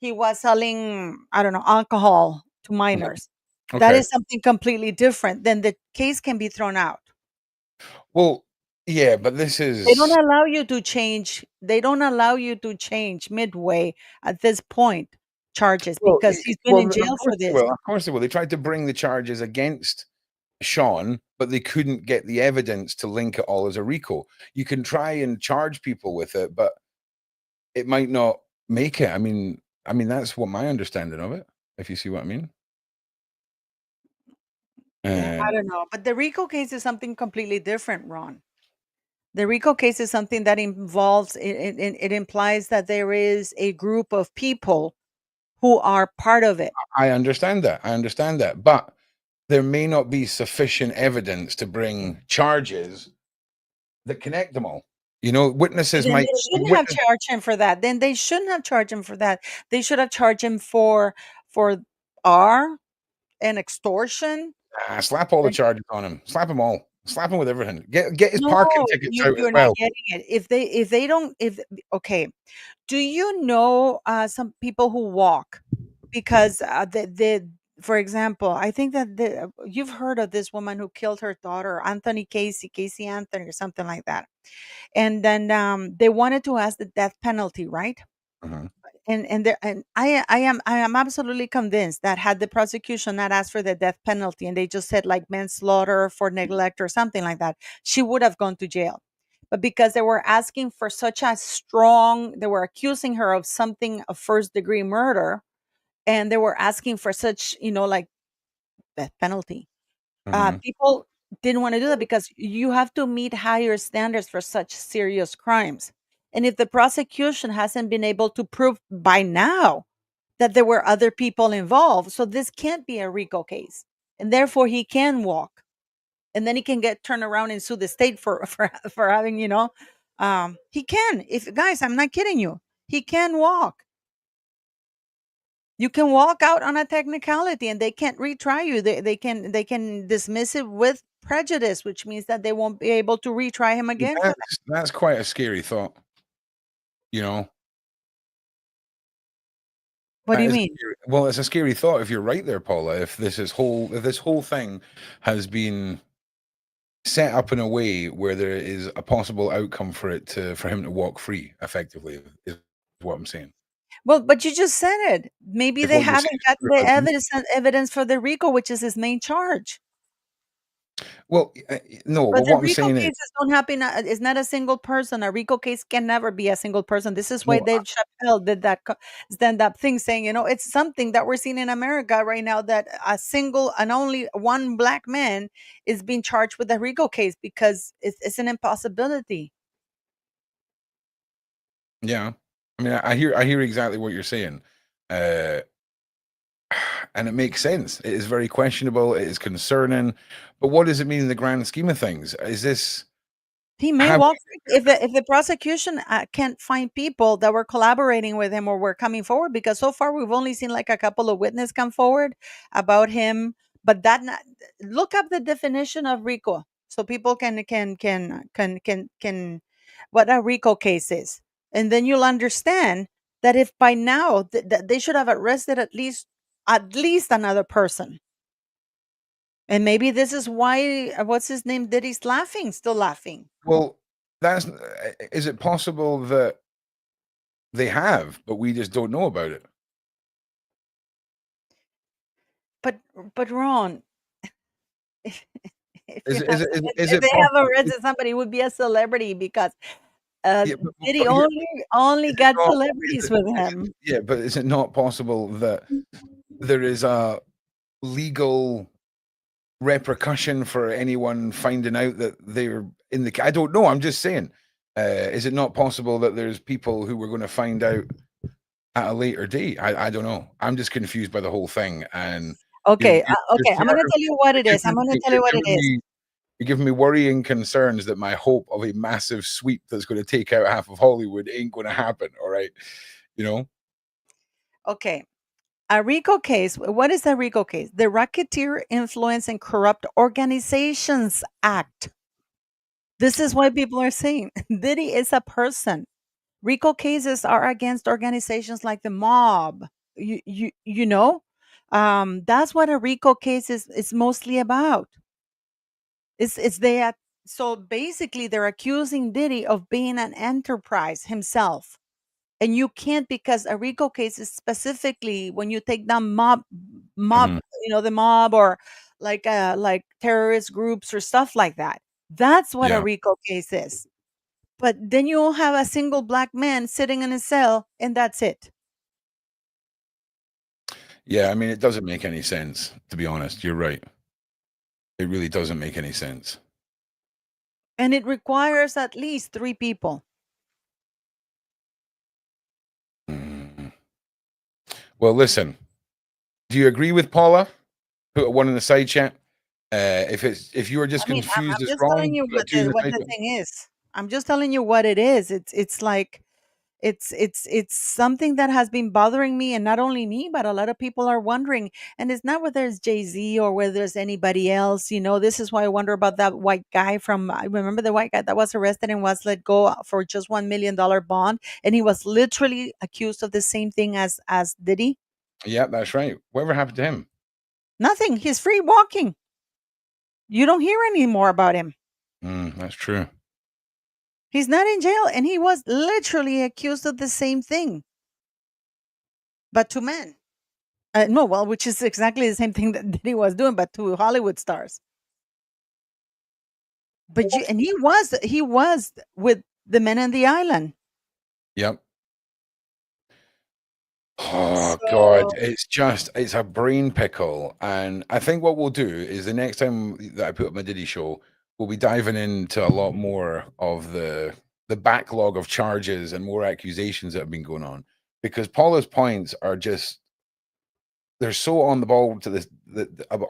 C: he was selling, I don't know, alcohol to minors. That
B: Okay.
C: is something completely different. Then the case can be thrown out.
B: Well, yeah, but this
C: They don't
B: is
C: allow you to change. They don't allow you to change midway at this point charges
B: well,
C: because he's been
B: well,
C: in
B: of
C: jail
B: course
C: for
B: they
C: this.
B: will. Of course they will. They tried to bring the charges against Sean, but they couldn't get the evidence to link it all as a RICO. You can try and charge people with it, but it might not make it. I mean, that's what my understanding of it, if you see what I mean.
C: Yeah, I
B: Uh,
C: don't know. But the RICO case is something completely different, Ron. The RICO case is something that involves it implies that there is a group of people who are part of it.
B: I understand that. I understand that. But there may not be sufficient evidence to bring charges that connect them all. You know, witnesses
C: Then
B: might
C: they shouldn't have
B: witness
C: charged him for that. Then they shouldn't have charged him for that. They should have charged him for R and extortion.
B: slap all the
C: And
B: charges on him. Slap them all. Slap him with everything. Get his
C: no,
B: parking tickets out as
C: you're not
B: well.
C: getting it. If they don't if okay, do you know some people who walk because the for example, I think that you've heard of this woman who killed her daughter, Casey Anthony, or something like that. And then they wanted to ask the death penalty, right?
B: Mhm.
C: And I am absolutely convinced that had the prosecution not asked for the death penalty and they just said like manslaughter for neglect or something like that, she would have gone to jail. But because they were asking for such a strong, they were accusing her of something of first degree murder, and they were asking for such, like death penalty.
B: Mhm.
C: People didn't want to do that because you have to meet higher standards for such serious crimes. And if the prosecution hasn't been able to prove by now that there were other people involved, so this can't be a RICO case. And therefore he can walk. And then he can get turned around and sue the state for having, he can. If guys, I'm not kidding you. He can walk. You can walk out on a technicality and they can't retry you. They can dismiss it with prejudice, which means that they won't be able to retry him again for that.
B: That's quite a scary thought. You know,
C: What do
B: that
C: you
B: is
C: mean?
B: well, it's a scary thought if you're right there, Paula. If this whole thing has been set up in a way where there is a possible outcome for him to walk free, effectively, is what I'm saying.
C: Well, but you just said it. Maybe
B: If
C: they
B: what you're saying
C: haven't
B: is
C: gotten
B: true,
C: the
B: I believe.
C: evidence for the RICO, which is his main charge.
B: Well, no,
C: But
B: but
C: the
B: what I'm
C: RICO
B: saying is,
C: cases don't happen. It's not a single person. A RICO case can never be a single person. This is why
B: no,
C: Dave Chappelle did that stand-up thing, saying, it's something that we're seeing in America right now that a single and only one black man is being charged with a RICO case because it's an impossibility.
B: yeah. I mean, I hear exactly what you're saying, uh, and it makes sense. It is very questionable. It is concerning, but what does it mean in the grand scheme of things? Is this
C: He may
B: have
C: walk free if the prosecution can't find people that were collaborating with him or were coming forward, because so far we've only seen like a couple of witnesses come forward about him. But look up the definition of RICO so people can what a RICO case is, and then you'll understand that if by now that they should have arrested at least another person. And maybe this is why what's his name Diddy's still laughing.
B: well, that's is it possible that they have, but we just don't know about it?
C: But but Ron, if
B: Is
C: you
B: it
C: have
B: is it is it is
C: if
B: it
C: they have
B: possible?
C: arrested somebody, it would be a celebrity because
B: Yeah,
C: Diddy
B: but here,
C: only
B: is it
C: got
B: not
C: celebrities with him.
B: yeah, but is it not possible that there is a legal repercussion for anyone finding out that they're in the I don't know, I'm just saying. Is it not possible that there's people who we're going to find out at a later date? I don't know. I'm just confused by the whole thing. And
C: Okay,
B: you're
C: okay. I'm
B: sort
C: gonna
B: of
C: tell you what it
B: you're
C: is. I'm
B: giving
C: gonna
B: me,
C: tell
B: you're
C: you what it
B: giving
C: is.
B: me you're giving me worrying concerns that my hope of a massive sweep that's going to take out half of Hollywood ain't going to happen. All right, you know.
C: Okay. A RICO case. What is a RICO case? The Racketeer Influence and Corrupt Organizations Act. This is why people are saying Diddy is a person. RICO cases are against organizations like the mob. You know, that's what a RICO case is mostly about. It's they so basically they're accusing Diddy of being an enterprise himself. And you can't, because a RICO case is specifically when you take down mob,
B: Mhm.
C: the mob, or like terrorist groups or stuff like that. That's what a
B: Yeah,
C: RICO case is. But then you'll have a single black man sitting in a cell and that's it.
B: yeah. I mean, it doesn't make any sense, to be honest. You're right. It really doesn't make any sense.
C: And it requires at least 3 people.
B: Mm. Well, listen. Do you agree with Paula? Put a one in the side chat. If you are just
C: I mean,
B: confused
C: I'm
B: as
C: just telling
B: wrong,
C: you
B: put a two in the
C: what
B: side
C: the
B: chat.
C: thing is. I'm just telling you what it is. It's like it's something that has been bothering me, and not only me, but a lot of people are wondering. And it's not whether it's Jay-Z or whether it's anybody else. This is why I wonder about that white guy from. I remember the white guy that was arrested and was let go for just $1 million bond, and he was literally accused of the same thing as Diddy.
B: Yeah, that's right. Whatever happened to him?
C: Nothing. He's free walking. You don't hear any more about him.
B: That's true.
C: He's not in jail, and he was literally accused of the same thing, but to men. No, well, which is exactly the same thing that Diddy was doing, but to Hollywood stars. But he was with the men in the island.
B: Yep. Oh God,
C: So
B: it's a brain pickle. And I think what we'll do is the next time that I put up my Diddy show, we'll be diving into a lot more of the backlog of charges and more accusations that have been going on. Because Paula's points are just they're so on the ball to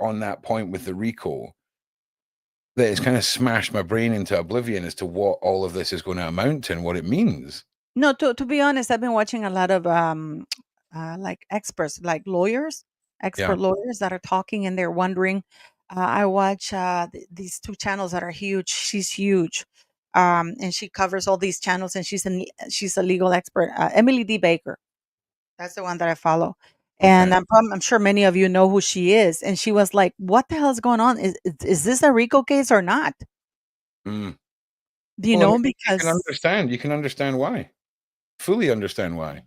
B: on that point with the RICO that it's kind of smashed my brain into oblivion as to what all of this is going to amount to and what it means.
C: no, to be honest, I've been watching a lot of like experts, like lawyers,
B: Yeah.
C: expert lawyers that are talking, and they're wondering. I watch these 2 channels that are huge. She's huge, and she covers all these channels, and she's a legal expert. Emily D. Baker. That's the one that I follow. And
B: Okay.
C: I'm sure many of you know who she is. And she was like, "What the hell is going on? Is this a RICO case or not?"
B: Mm.
C: Do you
B: Well, I
C: know?
B: mean, you can
C: Because
B: understand. You can understand why. Fully understand why.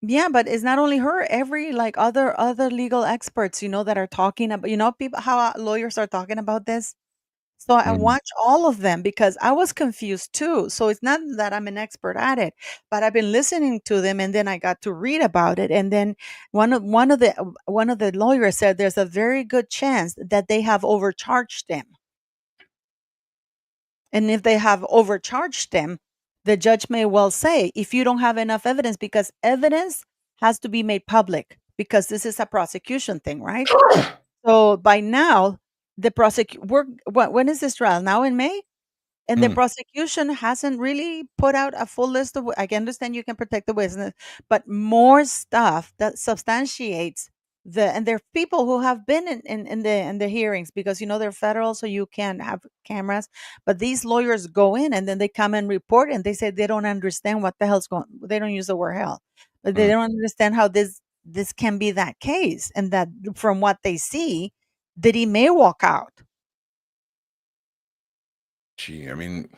C: yeah, but it's not only her. Every like other legal experts, that are talking about, people how lawyers are talking about this. So I
B: Mm.
C: watch all of them because I was confused too. So it's not that I'm an expert at it, but I've been listening to them, and then I got to read about it. And then one of the lawyers said there's a very good chance that they have overcharged them. And if they have overcharged them, the judge may well say, if you don't have enough evidence, because evidence has to be made public, because this is a prosecution thing, right? So by now, the when is this trial? Now in May? And the
B: Mm.
C: prosecution hasn't really put out a full list of. I can understand you can protect the witness, but more stuff that substantiates and there are people who have been in the hearings, because they're federal, so you can have cameras. But these lawyers go in, and then they come and report, and they say they don't understand what the hell's going. They don't use the word hell, but they
B: Mm.
C: don't understand how this can be that case, and that from what they see, that he may walk out.
B: Gee, I mean,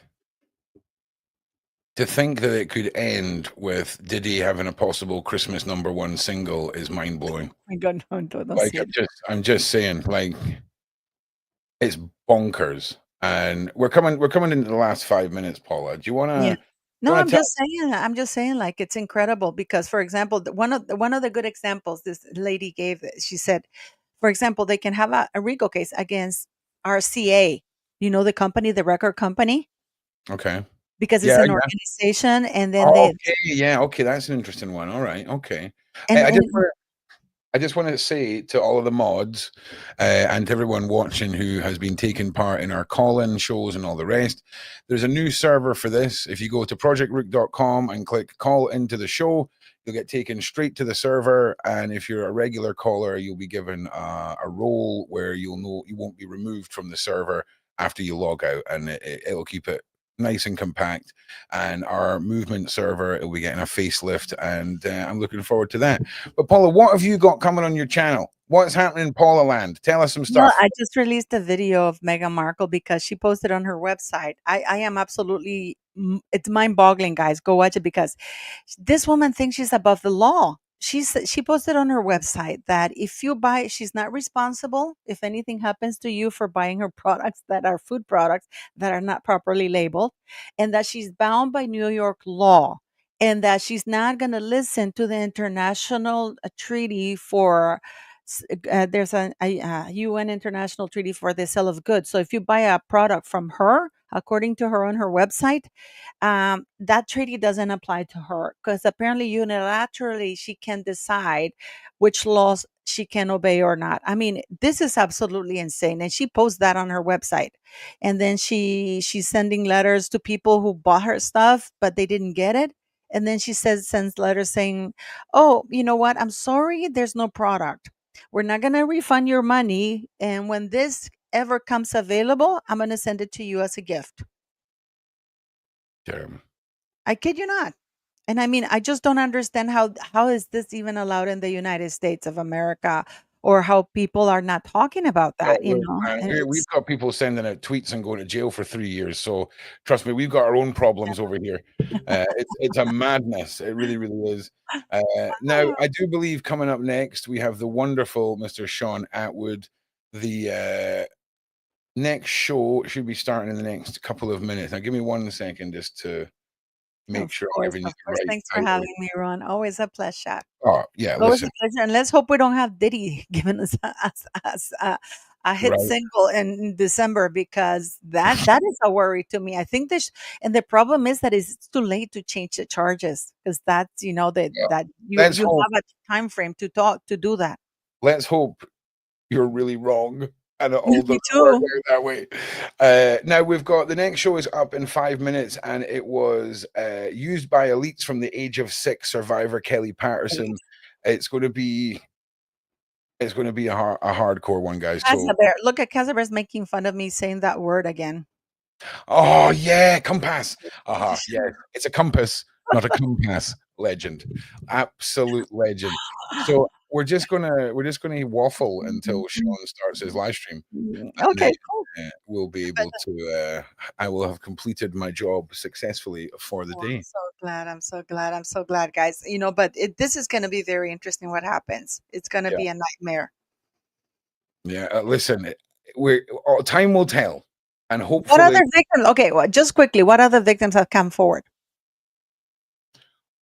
B: to think that it could end with Diddy having a possible Christmas #1 single is mind blowing.
C: My God, no, don't
B: Like
C: say it.
B: I'm just saying, like it's bonkers. And we're coming into the last 5 minutes, Paula. Do you
C: Yeah.
B: wanna
C: No, I'm
B: tell?
C: just saying, like, it's incredible because, for example, one of the good examples this lady gave, she said, for example, they can have a RICO case against RCA, the company, the record company.
B: Okay.
C: because it's
B: Yeah,
C: an
B: yeah.
C: organization, and then
B: Oh,
C: they
B: okay, yeah, okay, that's an interesting one. All right, okay.
C: and
B: I just want to say to all of the mods and to everyone watching who has been taking part in our call-in shows and all the rest, there's a new server for this. If you go to ProjectROOQ.com and click call into the show, you'll get taken straight to the server. And if you're a regular caller, you'll be given a role where you'll know you won't be removed from the server after you log out, and it'll keep it nice and compact. And our movement server, it'll be getting a facelift, and I'm looking forward to that. But Paula, what have you got coming on your channel? What's happening in Paula Land? Tell us some
C: Well,
B: stuff.
C: I just released a video of Meghan Markle because she posted on her website. I am absolutely, it's mind boggling, guys. Go watch it because this woman thinks she's above the law. She posted on her website that if you buy, she's not responsible if anything happens to you for buying her products that are food products that are not properly labeled, and that she's bound by New York law, and that she's not going to listen to the international treaty for there's a UN international treaty for the sale of goods. So if you buy a product from her, according to her on her website, that treaty doesn't apply to her because apparently unilaterally she can decide which laws she can obey or not. I mean, this is absolutely insane. And she posts that on her website. And then she's sending letters to people who bought her stuff, but they didn't get it. And then she sends letters saying, "Oh, you know what? I'm sorry, there's no product. We're not going to refund your money. And when this ever comes available, I'm going to send it to you as a gift."
B: Terrible.
C: I kid you not. And I mean, I just don't understand how is this even allowed in the United States of America, or how people are not talking about
B: Oh,
C: that, you
B: look,
C: know?
B: man,
C: And
B: we've
C: it's
B: got people sending out tweets and going to jail for 3 years. So trust me, we've got our own problems over here. It's a madness. It really, really is. Now, I do believe coming up next, we have the wonderful Mr. Sean Atwood. The next show should be starting in the next couple of minutes. Now, give me 1 second just to make
C: of
B: sure I'm
C: course,
B: giving you
C: of
B: the
C: course.
B: right
C: Thanks for
B: title.
C: having me, Ron. Always a pleasure.
B: Oh, yeah,
C: Always a
B: listen,
C: pleasure. And let's hope we don't have Diddy giving us a hit
B: right.
C: single in December, because that is a worry to me. I think this, and the problem is that it's too late to change the charges, because that's, you know,
B: Yeah.
C: that
B: Let's
C: you
B: hope,
C: have a time frame to do that.
B: let's hope you're really wrong and it all
C: Me
B: doesn't work
C: too.
B: out that way. Now we've got the next show is up in 5 minutes, and it was used by elites from the age of 6 survivor Kelly Patterson. It's going to be a hardcore one, guys. So
C: Casabear. Look at Casabear's making fun of me saying that word again.
B: oh yeah, compass. Yeah, it's a compass, not a compass. Legend, absolute legend. So we're just gonna waffle until Sean starts his live stream, and then
C: Okay, cool.
B: we'll be able to. I will have completed my job successfully for the
C: Oh, I'm
B: day.
C: so glad. I'm so glad. I'm so glad, guys. You know, but this is going to be very interesting what happens. It's going to
B: Yeah,
C: be a nightmare.
B: yeah. Listen, time will tell, and
C: What
B: hopefully,
C: other victims? Okay, well, just quickly, what other victims have come forward?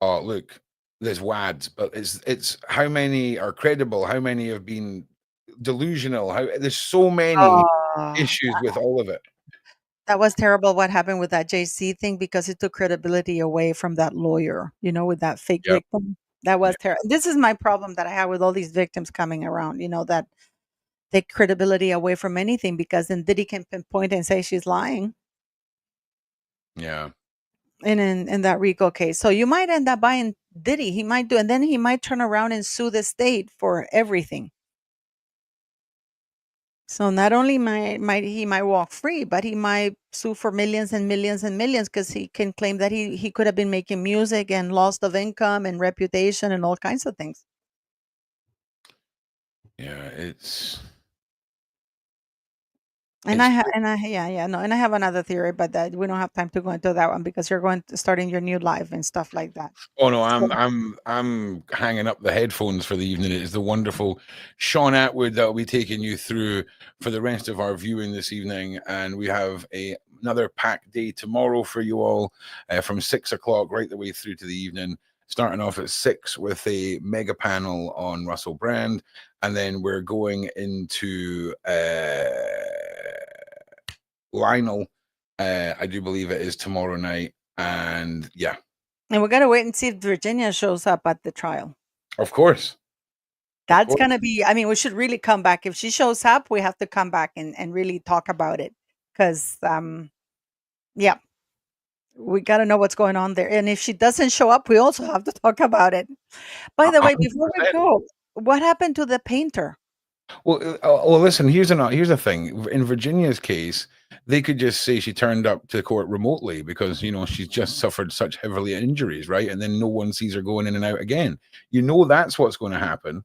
B: oh look, there's wads, but it's how many are credible? How many have been delusional? How there's so many
C: Oh,
B: issues with all of it.
C: that was terrible what happened with that JC thing, because it took credibility away from that lawyer, you know, with that fake
B: Yep.
C: victim. That
B: Yeah.
C: was terrible. This is my problem that I have with all these victims coming around, you know, that take credibility away from anything, because then Diddy can pinpoint and say she's lying
B: Yeah.
C: in that RICO case. So you might end up buying Diddy. He might do, and then he might turn around and sue the state for everything. So not only might he might walk free, but he might sue for millions and millions and millions, because he can claim that he could have been making music and loss of income and reputation and all kinds of things.
B: Yeah. It's
C: And
B: it's
C: I have another theory, but that we don't have time to go into that one, because you're going to starting your new life and stuff like that.
B: oh no,
C: So
B: I'm hanging up the headphones for the evening. It is the wonderful Sean Atwood that will be taking you through for the rest of our viewing this evening, and we have another packed day tomorrow for you all, from 6 o'clock right the way through to the evening. Starting off at 6 with a mega panel on Russell Brand, and then we're going into Lionel. I do believe it is tomorrow night, And yeah,
C: And we got to wait and see if Virginia shows up at the trial.
B: of course.
C: That's going to be, I mean, we should really come back. If she shows up, we have to come back and really talk about it. Because, yeah, we got to know what's going on there. And if she doesn't show up, we also have to talk about it. By the way, before we
B: 100%.
C: go, what happened to the painter?
B: Well, listen, here's the thing. In Virginia's case, they could just say she turned up to court remotely because, you know, she's just suffered such heavily injuries, right? And then no one sees her going in and out again. You know, that's what's going to happen.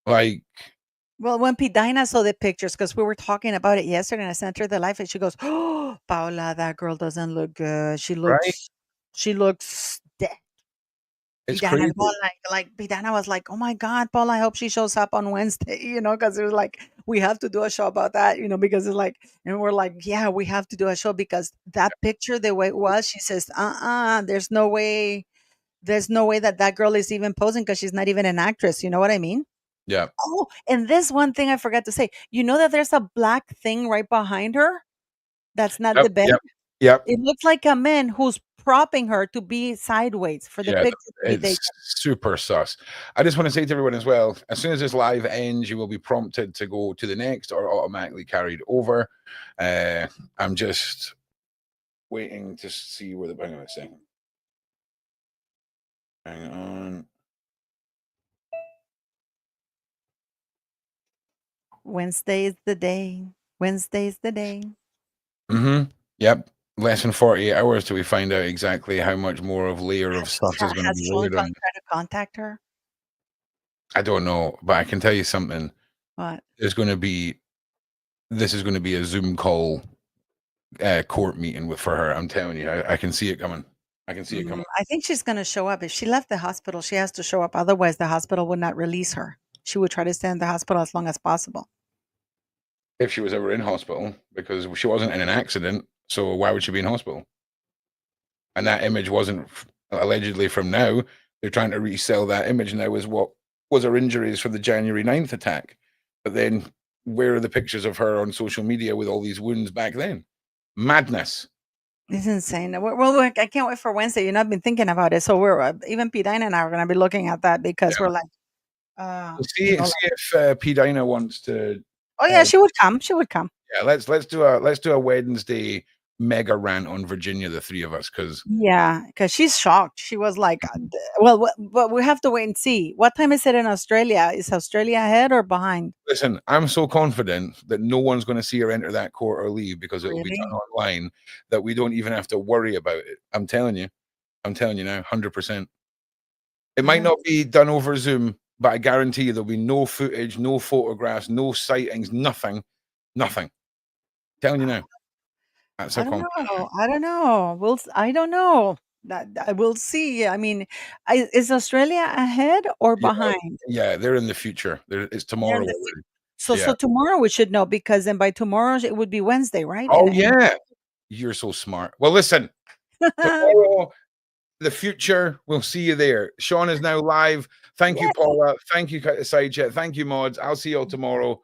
B: Like,
C: Well, when Pidina saw the pictures, because we were talking about it yesterday, and I sent her the live, and she goes, "Oh, Paula, that girl doesn't look good. She
B: right?
C: looks dead."
B: It's
C: Pidana
B: crazy.
C: was like Pidana was like, "Oh my God, Paula, I hope she shows up on Wednesday," you know, because it was like we have to do a show about that, you know, because it's like, and we're like, yeah, we have to do a show because that picture, the way it was, she says, there's no way that girl is even posing because she's not even an actress. You know what I mean?
B: Yeah.
C: Oh, and this one thing I forgot to say. You know that there's a black thing right behind her? That's not the bed.
B: Yep.
C: It looks like a man who's propping her to be sideways for the
B: Yeah,
C: picture to be
B: it's
C: taken.
B: super sus. I just want to say to everyone as well, as soon as this live ends, you will be prompted to go to the next or automatically carried over. I'm just waiting to see where hang on a second. Hang on.
C: Wednesday is the day. Wednesday's the day.
B: Yep. Less than 48 hours till we find out exactly how much more of layer of stuff is going to be layered on.
C: Try to contact her?
B: I don't know, but I can tell you something.
C: What?
B: This is going to be a Zoom call court meeting for her. I'm telling you, I can see it coming. I can see it coming.
C: I think she's going to show up. If she left the hospital, she has to show up. Otherwise, the hospital would not release her. She would try to stay in the hospital as long as possible.
B: If she was ever in hospital, because she wasn't in an accident, so why would she be in hospital? And that image wasn't allegedly from now. They're trying to resell that image now as what was her injuries from the January 9th attack. But then where are the pictures of her on social media with all these wounds back then? Madness.
C: It's insane. Well, I can't wait for Wednesday. You know, I've been thinking about it. So we're even Pidina and I are going to be looking at that because we're like,
B: see if P. Dinah wants to.
C: Oh yeah, she would come. She would come.
B: Yeah, let's do a Wednesday mega rant on Virginia, the three of us, because
C: she's shocked. She was like, well, but we have to wait and see. What time is it in Australia? Is Australia ahead or behind?
B: Listen, I'm so confident that no one's going to see her enter that court or leave because it will be done online that we don't even have to worry about it. I'm telling you now, 100%. It might not be done over Zoom, but I guarantee you there'll be no footage, no photographs, no sightings, nothing. Telling you now. That's
C: I don't know. I don't know. I don't know. We'll see. I mean, is Australia ahead or behind?
B: Yeah, they're in the future. It's tomorrow.
C: So tomorrow we should know because then by tomorrow it would be Wednesday, right?
B: Oh yeah, you're so smart. Well, listen, tomorrow, the future. We'll see you there. Sean is now live. Thank you, Paula. Thank you, Side Chat. Thank you, mods. I'll see you all tomorrow.